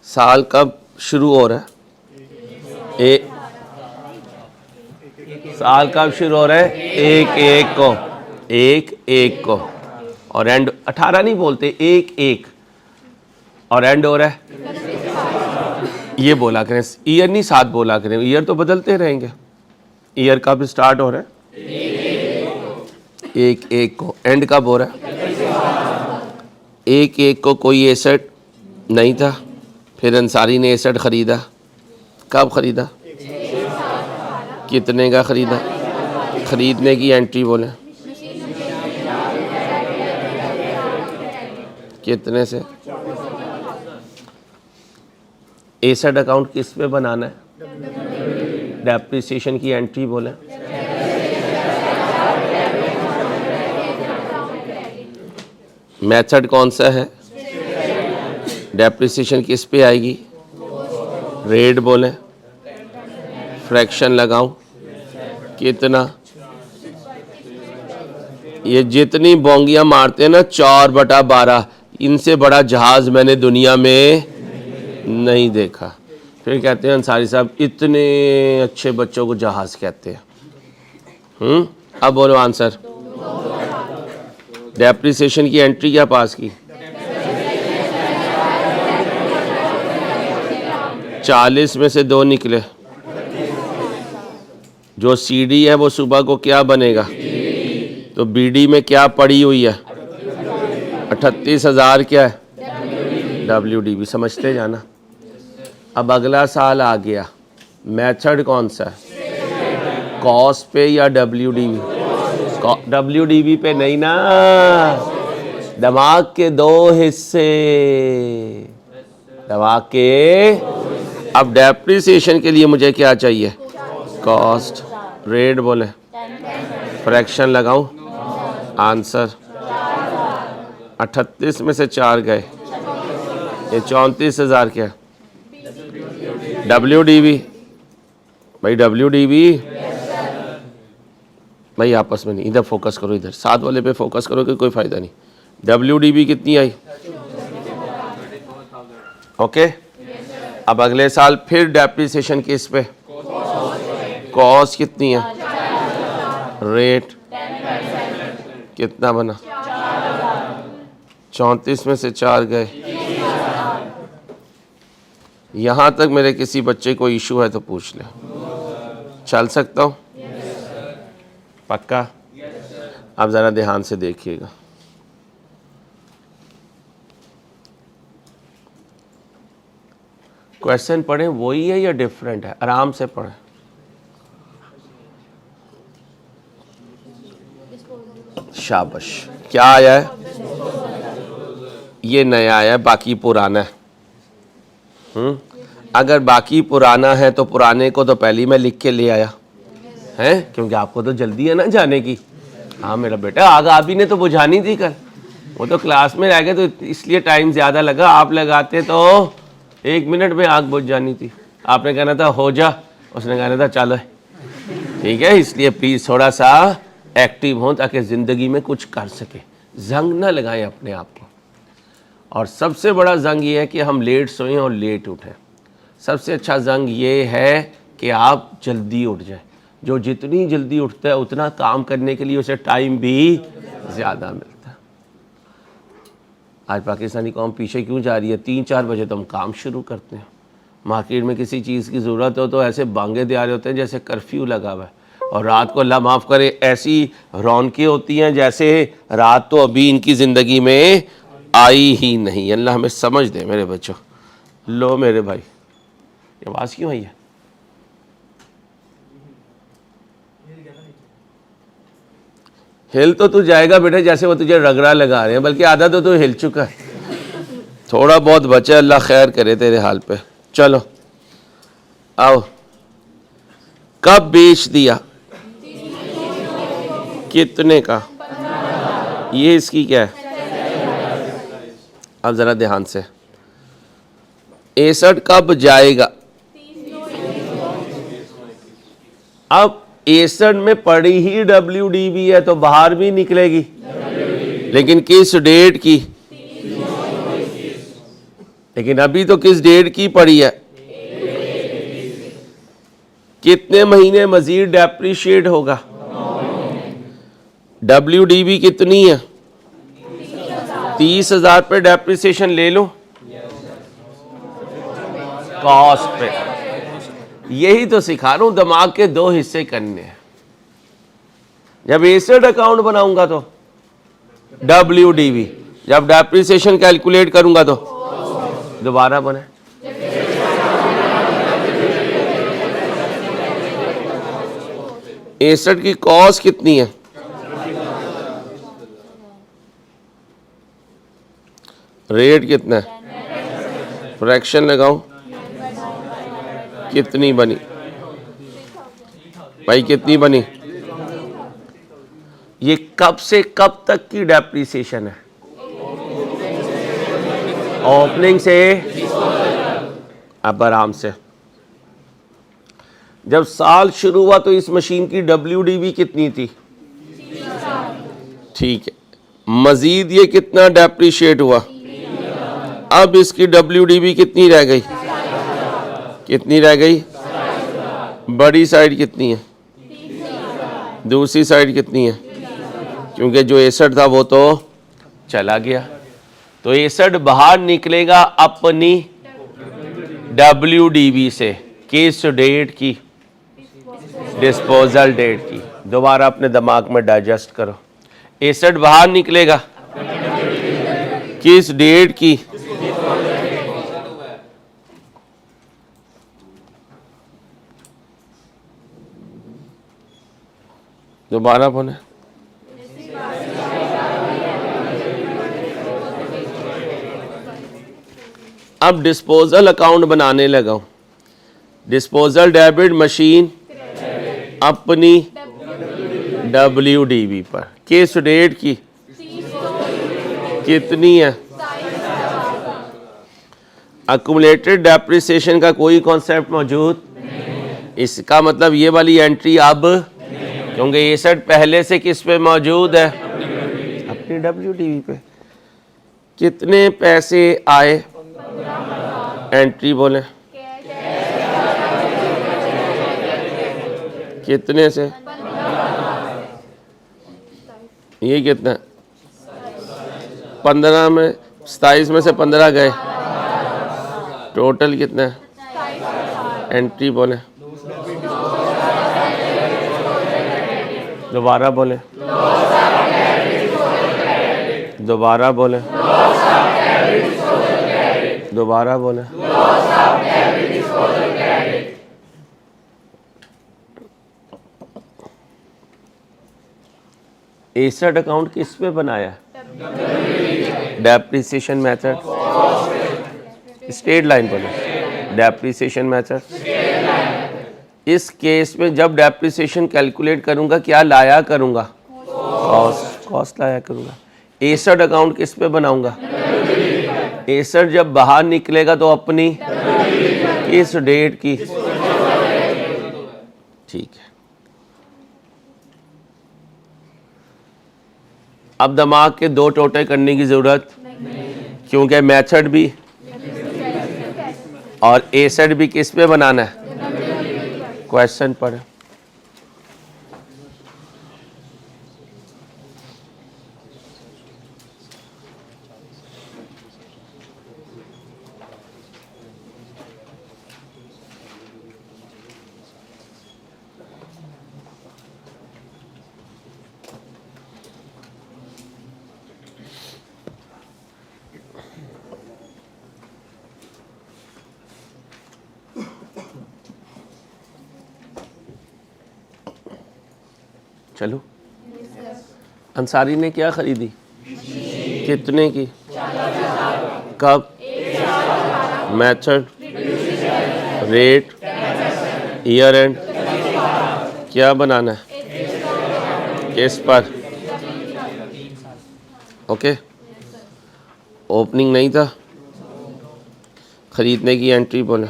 S1: साल कब शुरू हो रहा है, साल कब शुरू हो रहा है, 1/1 को, 1/1 को, और एंड 18 नहीं बोलते, 1/1 और एंड हो रहा है, ये बोला करें, ईयर नहीं साथ बोला करें, ईयर तो बदलते रहेंगे। ईयर कब स्टार्ट हो रहा है, 1/1 को, एंड कब हो रहा है, 1/1 को। कोई एसेट नहीं था, फिर अंसारी ने एसेट ख़रीदा, कब ख़रीदा, कितने का ख़रीदा, ख़रीदने की एंट्री बोले, कितने से। एसेट अकाउंट किस पे बनाना है, डेप्रिसिएशन की एंट्री बोले, मेथड कौन सा है, डेप्रिसिएशन किस पे आएगी, रेट बोले, फ्रैक्शन लगाऊं, कितना। ये जितनी बोंगियां मारते हैं ना 4/12, इनसे बड़ा जहाज मैंने दुनिया में नहीं देखा। फिर कहते हैं अंसारी साहब इतने अच्छे बच्चों को जहाज कहते हैं। अब बोलो आंसर। डेप्रिसिएशन की एंट्री क्या पास की, 40 में से 2 निकले। जो CD है वो सुबह को क्या बनेगा, तो BD में क्या पड़ी हुई है, 38,000 क्या है, WDV। समझते जाना। अब अगला साल आ गया, मेथड कौन सा है, कॉस्ट पे या WDV, WDV पे नहीं ना, दिमाग के 2 हिस्से, दिमाग के। अब डेप्रिसिएशन के लिए मुझे क्या चाहिए, कॉस्ट, रेट बोले, फ्रैक्शन लगाऊं, आंसर 38 में से 4 गए, ये 34,000 क्या WDV भाई, WDV भाई आपस में नहीं, इधर फोकस करो, इधर 7 वाले पे फोकस करो कि कोई फ़ायदा नहीं। WDV कितनी आई? ओके अब अगले साल फिर डेप्रिसिएशन किस पे? कॉस्ट कितनी है? रेट कितना बना? 34 में से 4 गए। यहाँ तक मेरे किसी बच्चे को इशू है तो पूछ ले, चल सकता हूँ? पक्का? अब ज़रा ध्यान से देखिएगा। क्वेश्चन पढ़ें वही है या डिफरेंट है? आराम से पढ़ें। शाबाश। क्या आया है? ये नया आया है, बाकी पुराना है। अगर बाकी पुराना है तो पुराने को तो पहले ही मैं लिख के ले आया है, क्योंकि आपको तो जल्दी है ना जाने की। हाँ मेरा बेटा, आग आप ही ने तो बुझानी थी कल, वो तो क्लास में रह गए तो इसलिए टाइम ज़्यादा लगा। आप लगाते तो 1 मिनट में आग बुझ जानी थी। आपने कहना था हो जा, उसने कहना था चलो, ठीक है। इसलिए प्लीज़ थोड़ा सा एक्टिव हों ताकि ज़िंदगी में कुछ कर सके। जंग ना लगाएं अपने आप को। और सबसे बड़ा जंग ये है कि हम लेट सोएं और लेट उठें। सबसे अच्छा जंग ये है कि आप जल्दी उठ जाएं। जो जितनी जल्दी उठता है उतना काम करने के लिए उसे टाइम भी ज़्यादा मिलता है। आज पाकिस्तानी कौम पीछे क्यों जा रही है? 3-4 बजे तो हम काम शुरू करते हैं। मार्केट में किसी चीज़ की ज़रूरत हो तो ऐसे बांगे तैयार होते हैं जैसे कर्फ्यू लगा हुआ है। और रात को अल्लाह माफ़ करे ऐसी रौनकें होती हैं जैसे रात तो अभी इनकी ज़िंदगी में आई ही नहीं। अल्लाह हमें समझ दे मेरे बच्चों। लो मेरे भाई, ये आवाज़ क्यों आई है? हिल तो तू जाएगा बेटा जैसे वो तुझे रगड़ा लगा रहे हैं, बल्कि आधा तो तू हिल चुका है। थोड़ा बहुत बचा, अल्लाह खैर करे तेरे हाल पे। चलो आओ। कब बेच दिया? कितने का? ये इसकी क्या है? अब ज़रा ध्यान से। 61 कब जाएगा? अब 61 में पड़ी ही WDV है तो बाहर भी निकलेगी, लेकिन किस डेट की? लेकिन अभी तो किस डेट की पड़ी है? कितने महीने मजीद डेप्रिशिएट होगा? WDV कितनी है? 30,000 पे डेप्रिसिएशन ले लो कॉस्ट पे। यही तो सिखा रहा हूं, दिमाग के 2 हिस्से करने हैं। जब एसेट अकाउंट बनाऊंगा तो WDV, जब डेप्रिसिएशन कैलकुलेट करूंगा तो दोबारा बने। एसेट की कॉस्ट कितनी है? रेट कितना है? फ्रैक्शन लगाऊं? कितनी बनी भाई, कितनी बनी? ये कब से कब तक की डेप्रिसिएशन है? ओपनिंग से। अब आराम से। जब साल शुरू हुआ तो इस मशीन की WDV कितनी थी? ठीक है। मजीद ये कितना डेप्रिशिएट हुआ? अब इसकी WDV कितनी रह गई? कितनी रह गई? बड़ी साइड कितनी है? दूसरी साइड कितनी है? क्योंकि जो 61 था वो तो चला गया, तो 61 बाहर निकलेगा अपनी WDV से। किस डेट की? डिस्पोजल डेट की। दोबारा अपने दिमाग में डाइजेस्ट करो। 61 बाहर निकलेगा किस डेट की? दोबारा बोले। अब डिस्पोजल अकाउंट बनाने लगा हूं। डिस्पोजल डेबिट मशीन अपनी WDV पर। किस डेट की कितनी है? अक्यूमुलेटेड डेप्रिसिएशन का कोई कॉन्सेप्ट मौजूद, इसका मतलब ये वाली एंट्री अब, क्योंकि एसेट पहले से किस पे मौजूद है? अपनी WDV पे। कितने पैसे आए? एंट्री बोले कितने से? ये कितना? 15 में, 27 में से 15 गए, टोटल कितना है? एंट्री बोले, दोबारा बोले, दोबारा बोले, दोबारा बोले। एसेट अकाउंट किस पे बनाया? डेप्रिसिएशन मेथड, स्ट्रेट लाइन बोले, डेप्रिसिएशन मेथड। इस केस में जब डेप्रिसिएशन कैलकुलेट करूंगा क्या लाया करूंगा? कॉस्ट, कॉस्ट लाया करूंगा। एसेट अकाउंट किस पे बनाऊंगा? एसेट जब बाहर निकलेगा तो अपनी किस डेट की? ठीक है। अब दिमाग के दो टोटे करने की जरूरत, क्योंकि मेथड भी और एसेट भी किस पे बनाना है? क्वेश्चन पर। चलो, अंसारी ने क्या खरीदी? कितने की? कब? मेथड, रेट, ईयर एंड, क्या बनाना है? किस पर? ओके। ओपनिंग नहीं था, खरीदने की एंट्री बोले,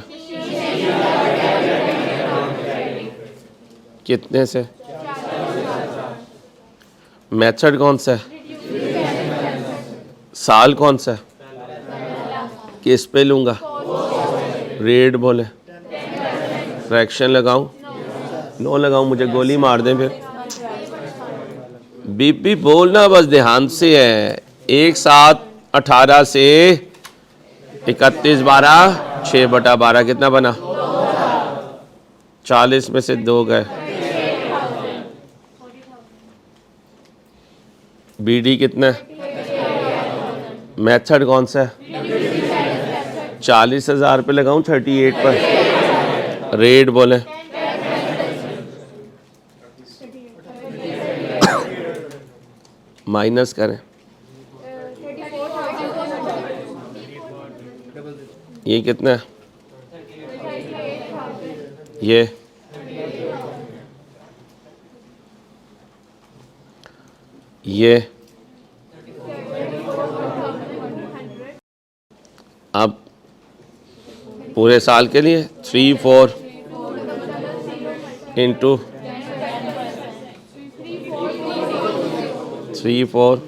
S1: कितने से? मेथड कौन सा है? साल कौन सा है? किस पे लूँगा? रेट बोले, फ्रैक्शन लगाऊं? नो लगाऊं, मुझे गोली मार दें फिर। बीपी बोलना बस ध्यान से है। 1/7/18 से 31/12 6/12 कितना बना? 40 में से 2 गए। बीडी कितना है? मेथड कौन सा है? 40,000 पे लगाऊं 38 पर? रेट बोले, माइनस करें, ये कितना है? ये अब पूरे साल के लिए 3-4 इंटू 3-4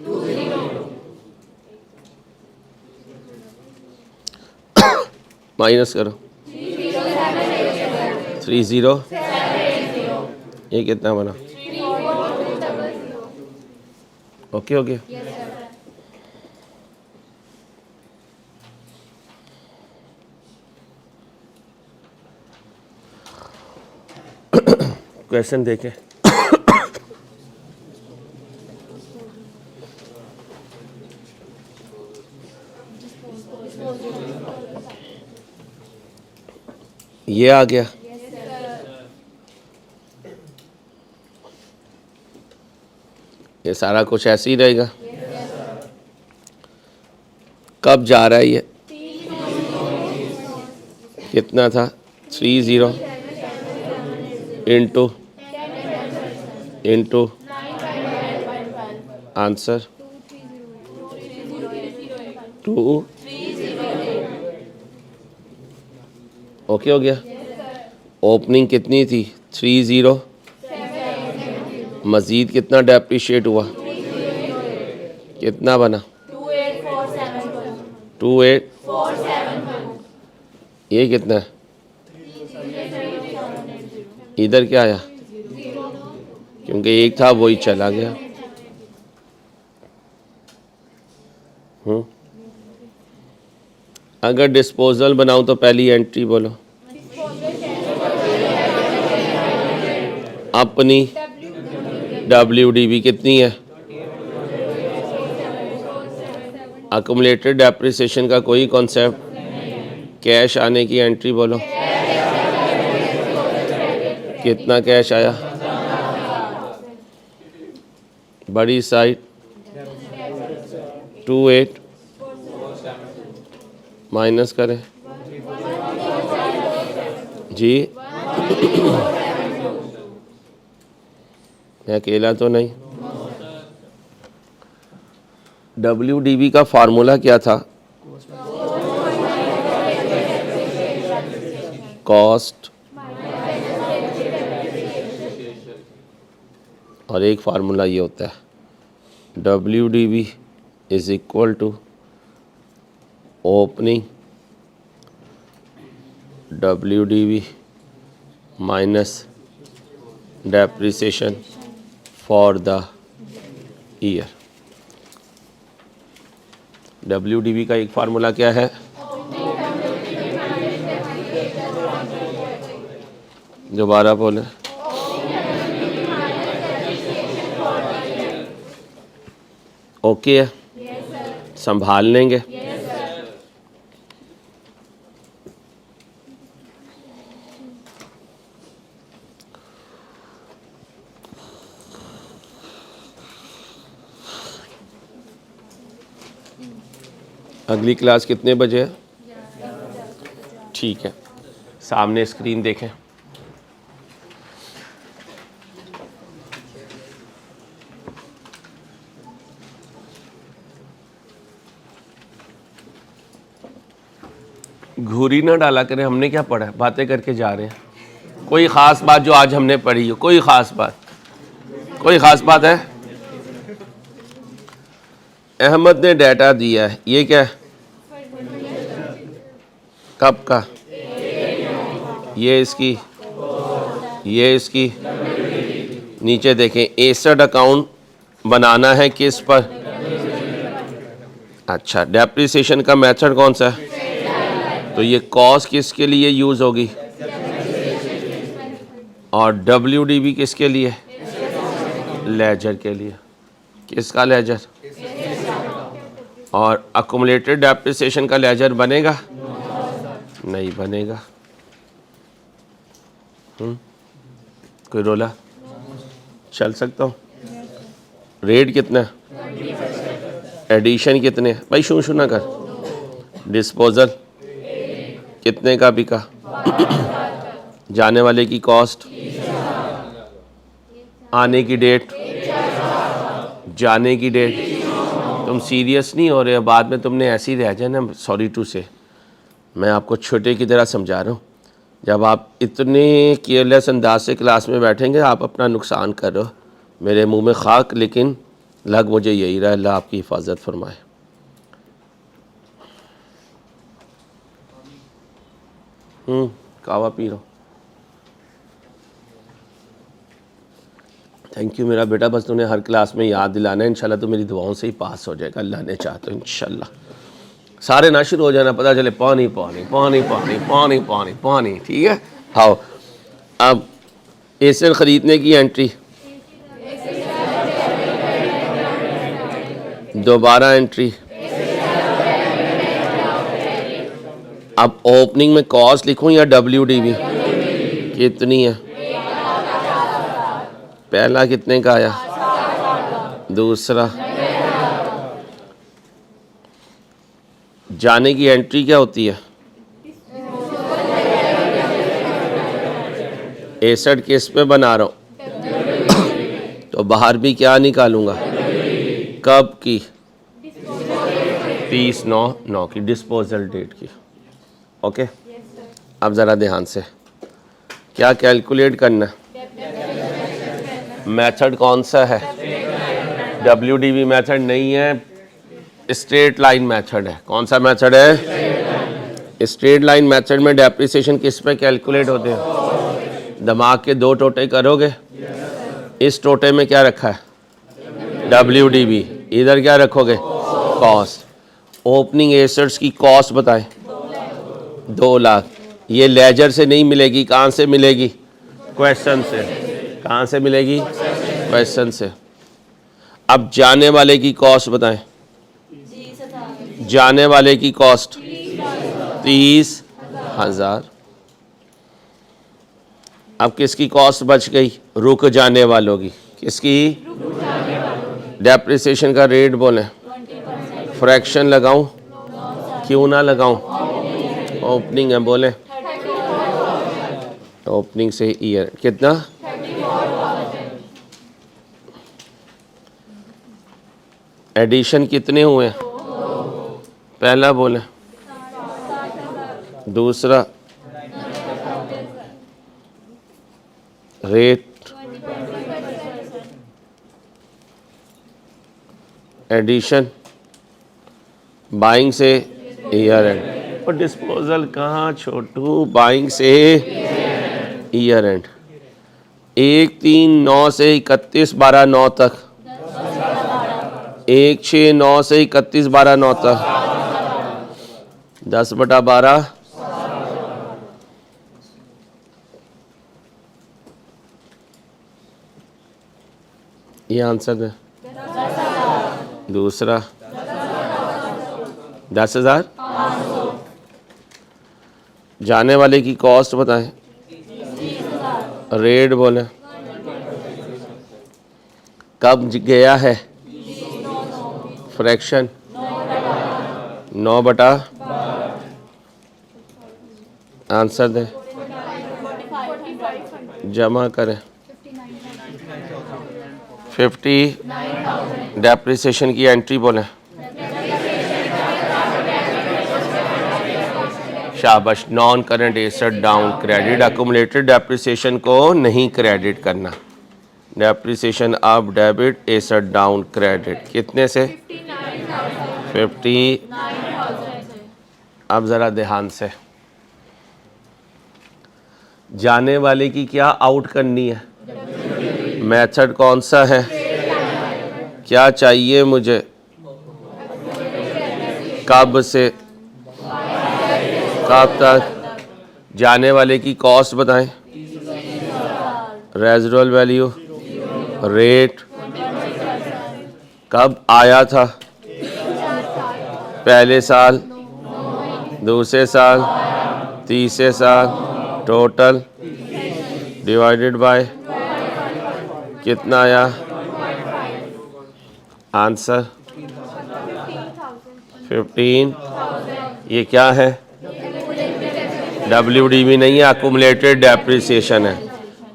S1: माइनस करो 30, ये कितना बना? ओके हो गया। क्वेश्चन देखें। ये आ गया। ये सारा कुछ ऐसे ही रहेगा। कब जा रहा है ये? कितना था? 30 इंटू आंसर 2 ओके हो गया। ओपनिंग कितनी थी 30, मज़ीद कितना डेप्रिशिएट हुआ, कितना बना 2847। ये कितना है, इधर क्या आया, क्योंकि एक था वही चला गया। अगर डिस्पोजल बनाऊं तो पहली एंट्री बोलो अपनी WDV कितनी है, अकुमुलेटेड डेप्रिसिएशन का कोई कॉन्सेप्ट, कैश आने की एंट्री बोलो, कितना कैश आया, बड़ी साइड 28 माइनस करें जी, मैं अकेला तो नहीं। WDV का फार्मूला क्या था, कॉस्ट, और एक फार्मूला ये होता है WDV is equal to opening WDV minus depreciation for the year. WDV का एक फार्मूला क्या है, दोबारा बोले, ओके है, संभाल लेंगे। अगली क्लास कितने बजे है, ठीक है, सामने स्क्रीन देखें। घूरी ना डाला करें, हमने क्या पढ़ा है, बातें करके जा रहे हैं। कोई ख़ास बात जो आज हमने पढ़ी हो, कोई ख़ास बात, कोई ख़ास बात है। अहमद ने डाटा दिया है, ये क्या है, कब का, ये इसकी, ये इसकी, नीचे देखें एसेट अकाउंट बनाना है किस पर, अच्छा डेप्रिसिएशन का मेथड कौन सा है, तो ये कॉस्ट किसके लिए यूज़ होगी, और WDV किसके लिए, लेजर के लिए, किसका लेजर, और अकुमुलेटेड डेप्रिसिएशन का लेजर बनेगा, नहीं बनेगा। कोई रोला, चल सकता हूँ। रेट कितना है, एडिशन कितने, भाई शू शू ना कर, डिस्पोजल कितने का बिका, जाने वाले की कॉस्ट, आने की डेट, जाने की डेट। तुम सीरियस नहीं हो रहे, बाद में तुमने ऐसी रह जाए ना, सॉरी टू से, मैं आपको छोटे की तरह समझा रहा हूँ। जब आप इतने केयरलेस अंदाज से क्लास में बैठेंगे, आप अपना नुकसान कर रहे हो। मेरे मुंह में खाक, लेकिन लग मुझे यही रहा, अल्लाह आपकी हिफाजत फरमाए। कावा पी रहा हूँ, थैंक यू मेरा बेटा, बस तूने हर क्लास में याद दिलाना है, इंशाल्लाह तो मेरी दुआओं से ही पास हो जाएगा, अल्लाह ने चाहा तो इंशाल्लाह। सारे ना शुरू हो जाना, पता चले पानी पानी पानी पानी पानी पानी पानी, ठीक है। आओ अब एसेट ख़रीदने की एंट्री, दोबारा एंट्री, अब ओपनिंग में कॉस्ट लिखूं या WDV, कितनी है, पहला कितने का आया, दूसरा, जाने की एंट्री क्या होती है, एसेट किस पे बना रहा हूँ, तो बाहर भी क्या निकालूंगा, कब की? 30/9/9 की डिस्पोजल डेट की। ओके अब ज़रा ध्यान से क्या कैलकुलेट करना? मेथड कौन सा है? WDV मेथड नहीं है, स्ट्रेट लाइन मेथड है। कौन सा मेथड है? स्ट्रेट लाइन मेथड में डेप्रिसिएशन किस पे कैलकुलेट होते हैं? दिमाग के दो टोटे करोगे। इस टोटे में क्या रखा है? WDV। इधर क्या रखोगे? कॉस्ट। ओपनिंग एसेट्स की कॉस्ट बताएं। 2 लाख। ये लेजर से नहीं मिलेगी, कहाँ से मिलेगी? क्वेश्चन से। कहाँ से मिलेगी? क्वेश्चन से। अब जाने वाले की कॉस्ट बताएं। जाने वाले की कॉस्ट 30,000। अब किसकी कॉस्ट बच गई? रुक जाने वालों की। किसकी? डेप्रिसिएशन का रेट बोले। फ्रैक्शन लगाऊं? क्यों ना लगाऊं? ओपनिंग है बोले। ओपनिंग से ईयर कितना? एडिशन कितने हुए? पहला बोले। दूसरा रेट। एडिशन बाइंग से ईयर एंड। और डिस्पोजल कहाँ छोटू? बाइंग से ईयर एंड। 1/3/9 से 31/12/9 तक। 1/6/9 से 31/12/9 तक 10/12। ये आंसर है। दूसरा 10,000। जाने वाले की कॉस्ट बताएं। रेट बोले। कब गया है? फ्रैक्शन 9/। आंसर दे। जमा करें। 50। डेप्रिसिएशन की एंट्री बोले। शाबाश। Non current asset down credit. Accumulated depreciation को नहीं क्रेडिट करना। Depreciation up debit, asset down credit. कितने से? 50। अब ज़रा ध्यान से जाने वाले की क्या आउट करनी है? मेथड कौन सा है? क्या चाहिए मुझे? कब से कब तक? जाने वाले की कॉस्ट बताएं। रेजिडुअल वैल्यू, रेट, कब आया था? पहले साल, दूसरे साल, तीसरे साल, टोटल डिवाइडेड बाय कितना आया? आंसर 15। ये क्या है? WDV नहीं है, अकुमुलेटेड डेप्रिसिएशन है।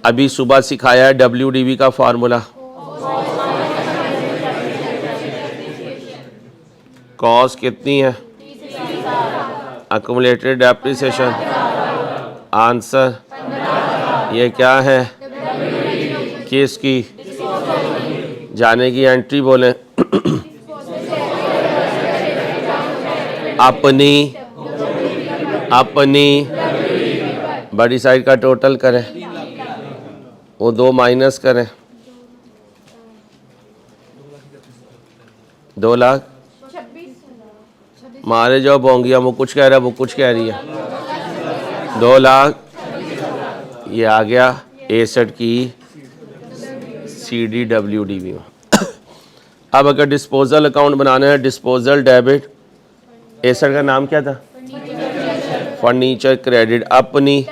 S1: अभी सुबह सिखाया है WDV का फार्मूला। कॉस्ट कितनी है? Accumulated depreciation. आंसर ये क्या है? किसकी? जाने की एंट्री बोले। अपनी बड़ी साइड का टोटल करें, वो 2 माइनस करें। 2 लाख। मारे जाओ बोंगिया, वो कुछ कह रहा है, वो कुछ कह रही है। 2 लाख। ये आ गया एसेट की CDWDV में। अब अगर डिस्पोजल अकाउंट बनाना है, डिस्पोजल डेबिट, एसेट का नाम क्या था? Furniture credit. अपनी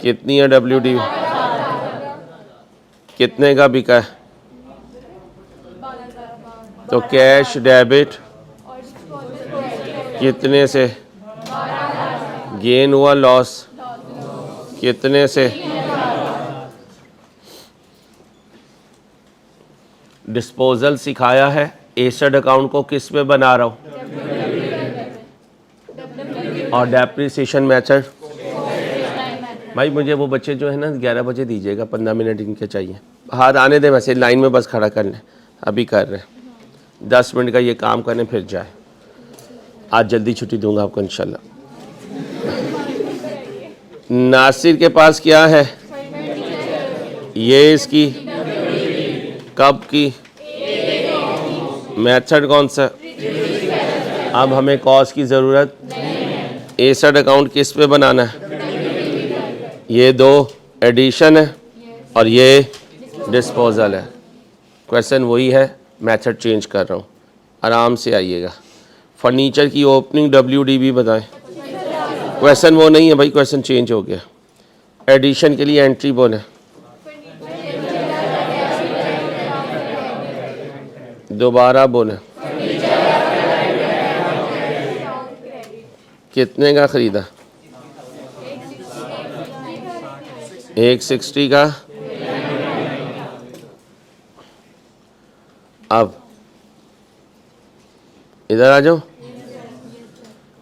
S1: कितनी है WDV? कितने का बिका है? तो कैश डेबिट कितने से? गेन हुआ लॉस कितने से? डिस्पोजल सिखाया है, एसेट अकाउंट को किस पे बना रहा हूँ, और डेप्रिसिएशन मेथड। भाई मुझे वो बच्चे जो है ना 11 बजे दीजिएगा, 15 मिनट इनके चाहिए। हाथ आने दें, वैसे लाइन में बस खड़ा कर लें, अभी कर रहे हैं। 10 मिनट का ये काम करें फिर जाए। आज जल्दी छुट्टी दूंगा आपको इंशाल्लाह। नासिर के पास क्या है, ये इसकी कब की, मेथड कौन सा। अब हमें कॉस्ट की ज़रूरत, एसेट अकाउंट किस पे बनाना है, ये दो एडिशन है और ये डिस्पोजल है। क्वेश्चन वही है, मेथड चेंज कर रहा हूँ, आराम से आइएगा। फर्नीचर की ओपनिंग WDB बताएं। क्वेश्चन वो नहीं है भाई, क्वेश्चन चेंज हो गया। एडिशन के लिए एंट्री बोले, दोबारा बोले। कितने का ख़रीदा, 160 का। अब इधर आ जाओ।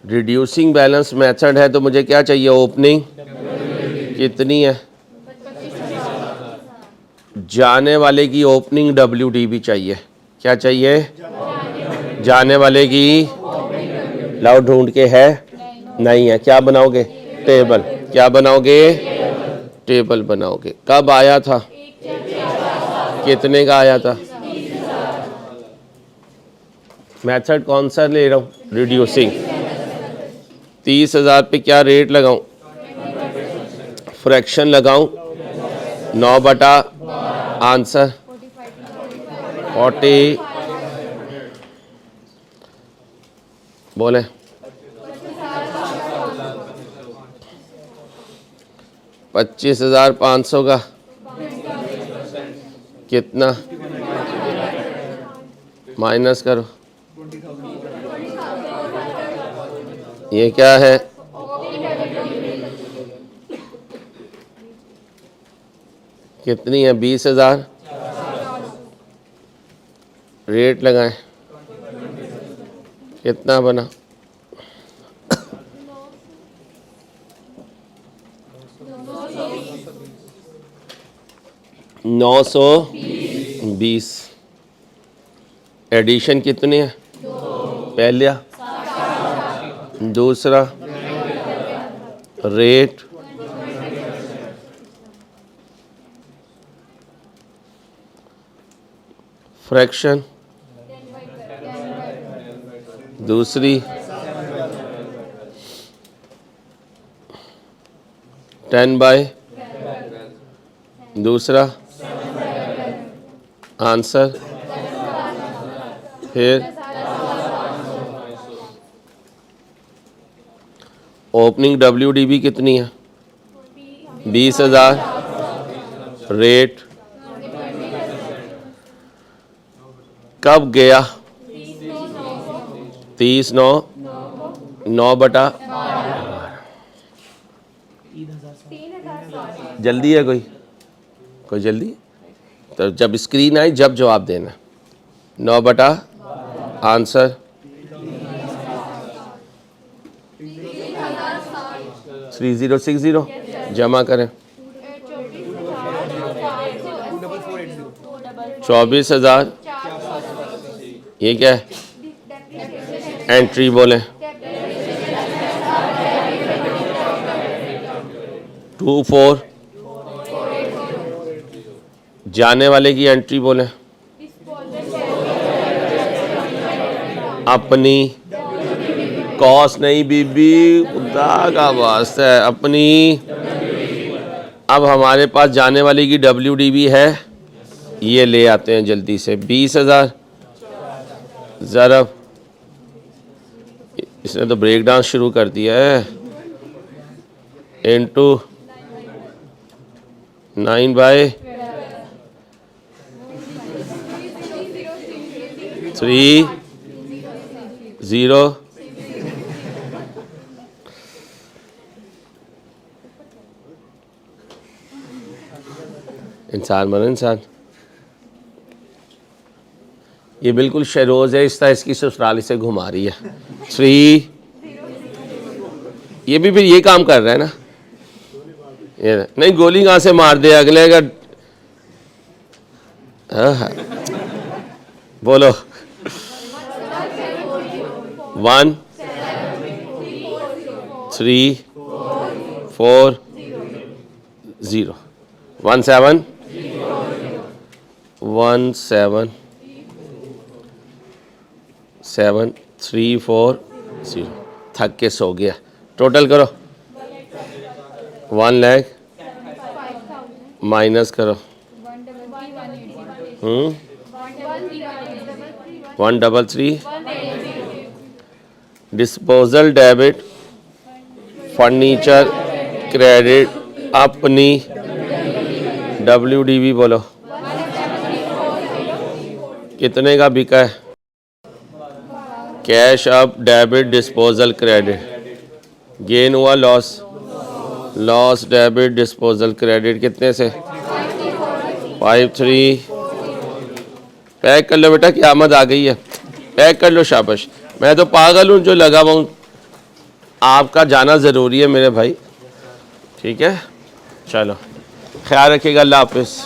S1: रिड्यूसिंग बैलेंस मेथड है तो मुझे क्या चाहिए, ओपनिंग कितनी है, जाने वाले की ओपनिंग WDB चाहिए। क्या चाहिए, जाने वाले की। लाओ ढूंढ के, है नहीं है, क्या बनाओगे, टेबल। क्या बनाओगे, टेबल बनाओगे। कब आया था, कितने का आया था। मेथड कौन सा ले रहा हूँ, रिड्यूसिंग। 30,000 पे क्या रेट लगाऊं, फ्रैक्शन लगाऊं, 9 बटा आंसर 40 बोले। 25,500 का कितना, माइनस करो। ये क्या है, कितनी है, 20,000। रेट लगाएं, कितना बना, 920। एडिशन कितनी है, पहला, दूसरा, रेट, फ्रैक्शन, दूसरी, 10 बाय, दूसरा, आंसर, फिर ओपनिंग WDB कितनी है, 20,000। रेट कब गया, 30,9, 9 बटा। जल्दी है कोई जल्दी, तो जब स्क्रीन आई जब जवाब देना। 9 बटा आंसर 3060 जमा करें। 24,000। ये क्या है, एंट्री बोले, 24। जाने वाले की एंट्री बोले, अपनी। कॉस्ट नहीं बीबी, खुदा का वास्ता है, अपनी। अब हमारे पास जाने वाले की WDB है, ये ले आते हैं जल्दी से। 20,000 ज़रब, इसने तो ब्रेक डांस शुरू कर दिया है, इनटू 9 बाय 3 0। इंसान बनो इंसान। ये बिल्कुल शहरोज़ है, इस तरह इसकी ससुराल से घुमा रही है। 3, ये भी फिर ये काम कर रहा है ना, ये नहीं गोली कहाँ से मार दे अगले का। हाँ बोलो 1 3 4 0 1 7 1 7 7 3 4 0। थक के सो गया। टोटल करो 1 लाख माइनस करो 133 डिस्पोजल डेबिट फर्नीचर क्रेडिट अपनी WDB बोलो कितने का बिका है? Cash up debit disposal credit gain हुआ लॉस डेबिट डिस्पोजल क्रेडिट कितने से 53। पैक कर लो बेटा, क़यामत आ गई है, पैक कर लो। शाबाश, मैं तो पागल हूँ जो लगा हुआ हूँ। आपका जाना ज़रूरी है मेरे भाई, ठीक है। चलो ख्याल रखिएगा, अल्लाह हाफिज़।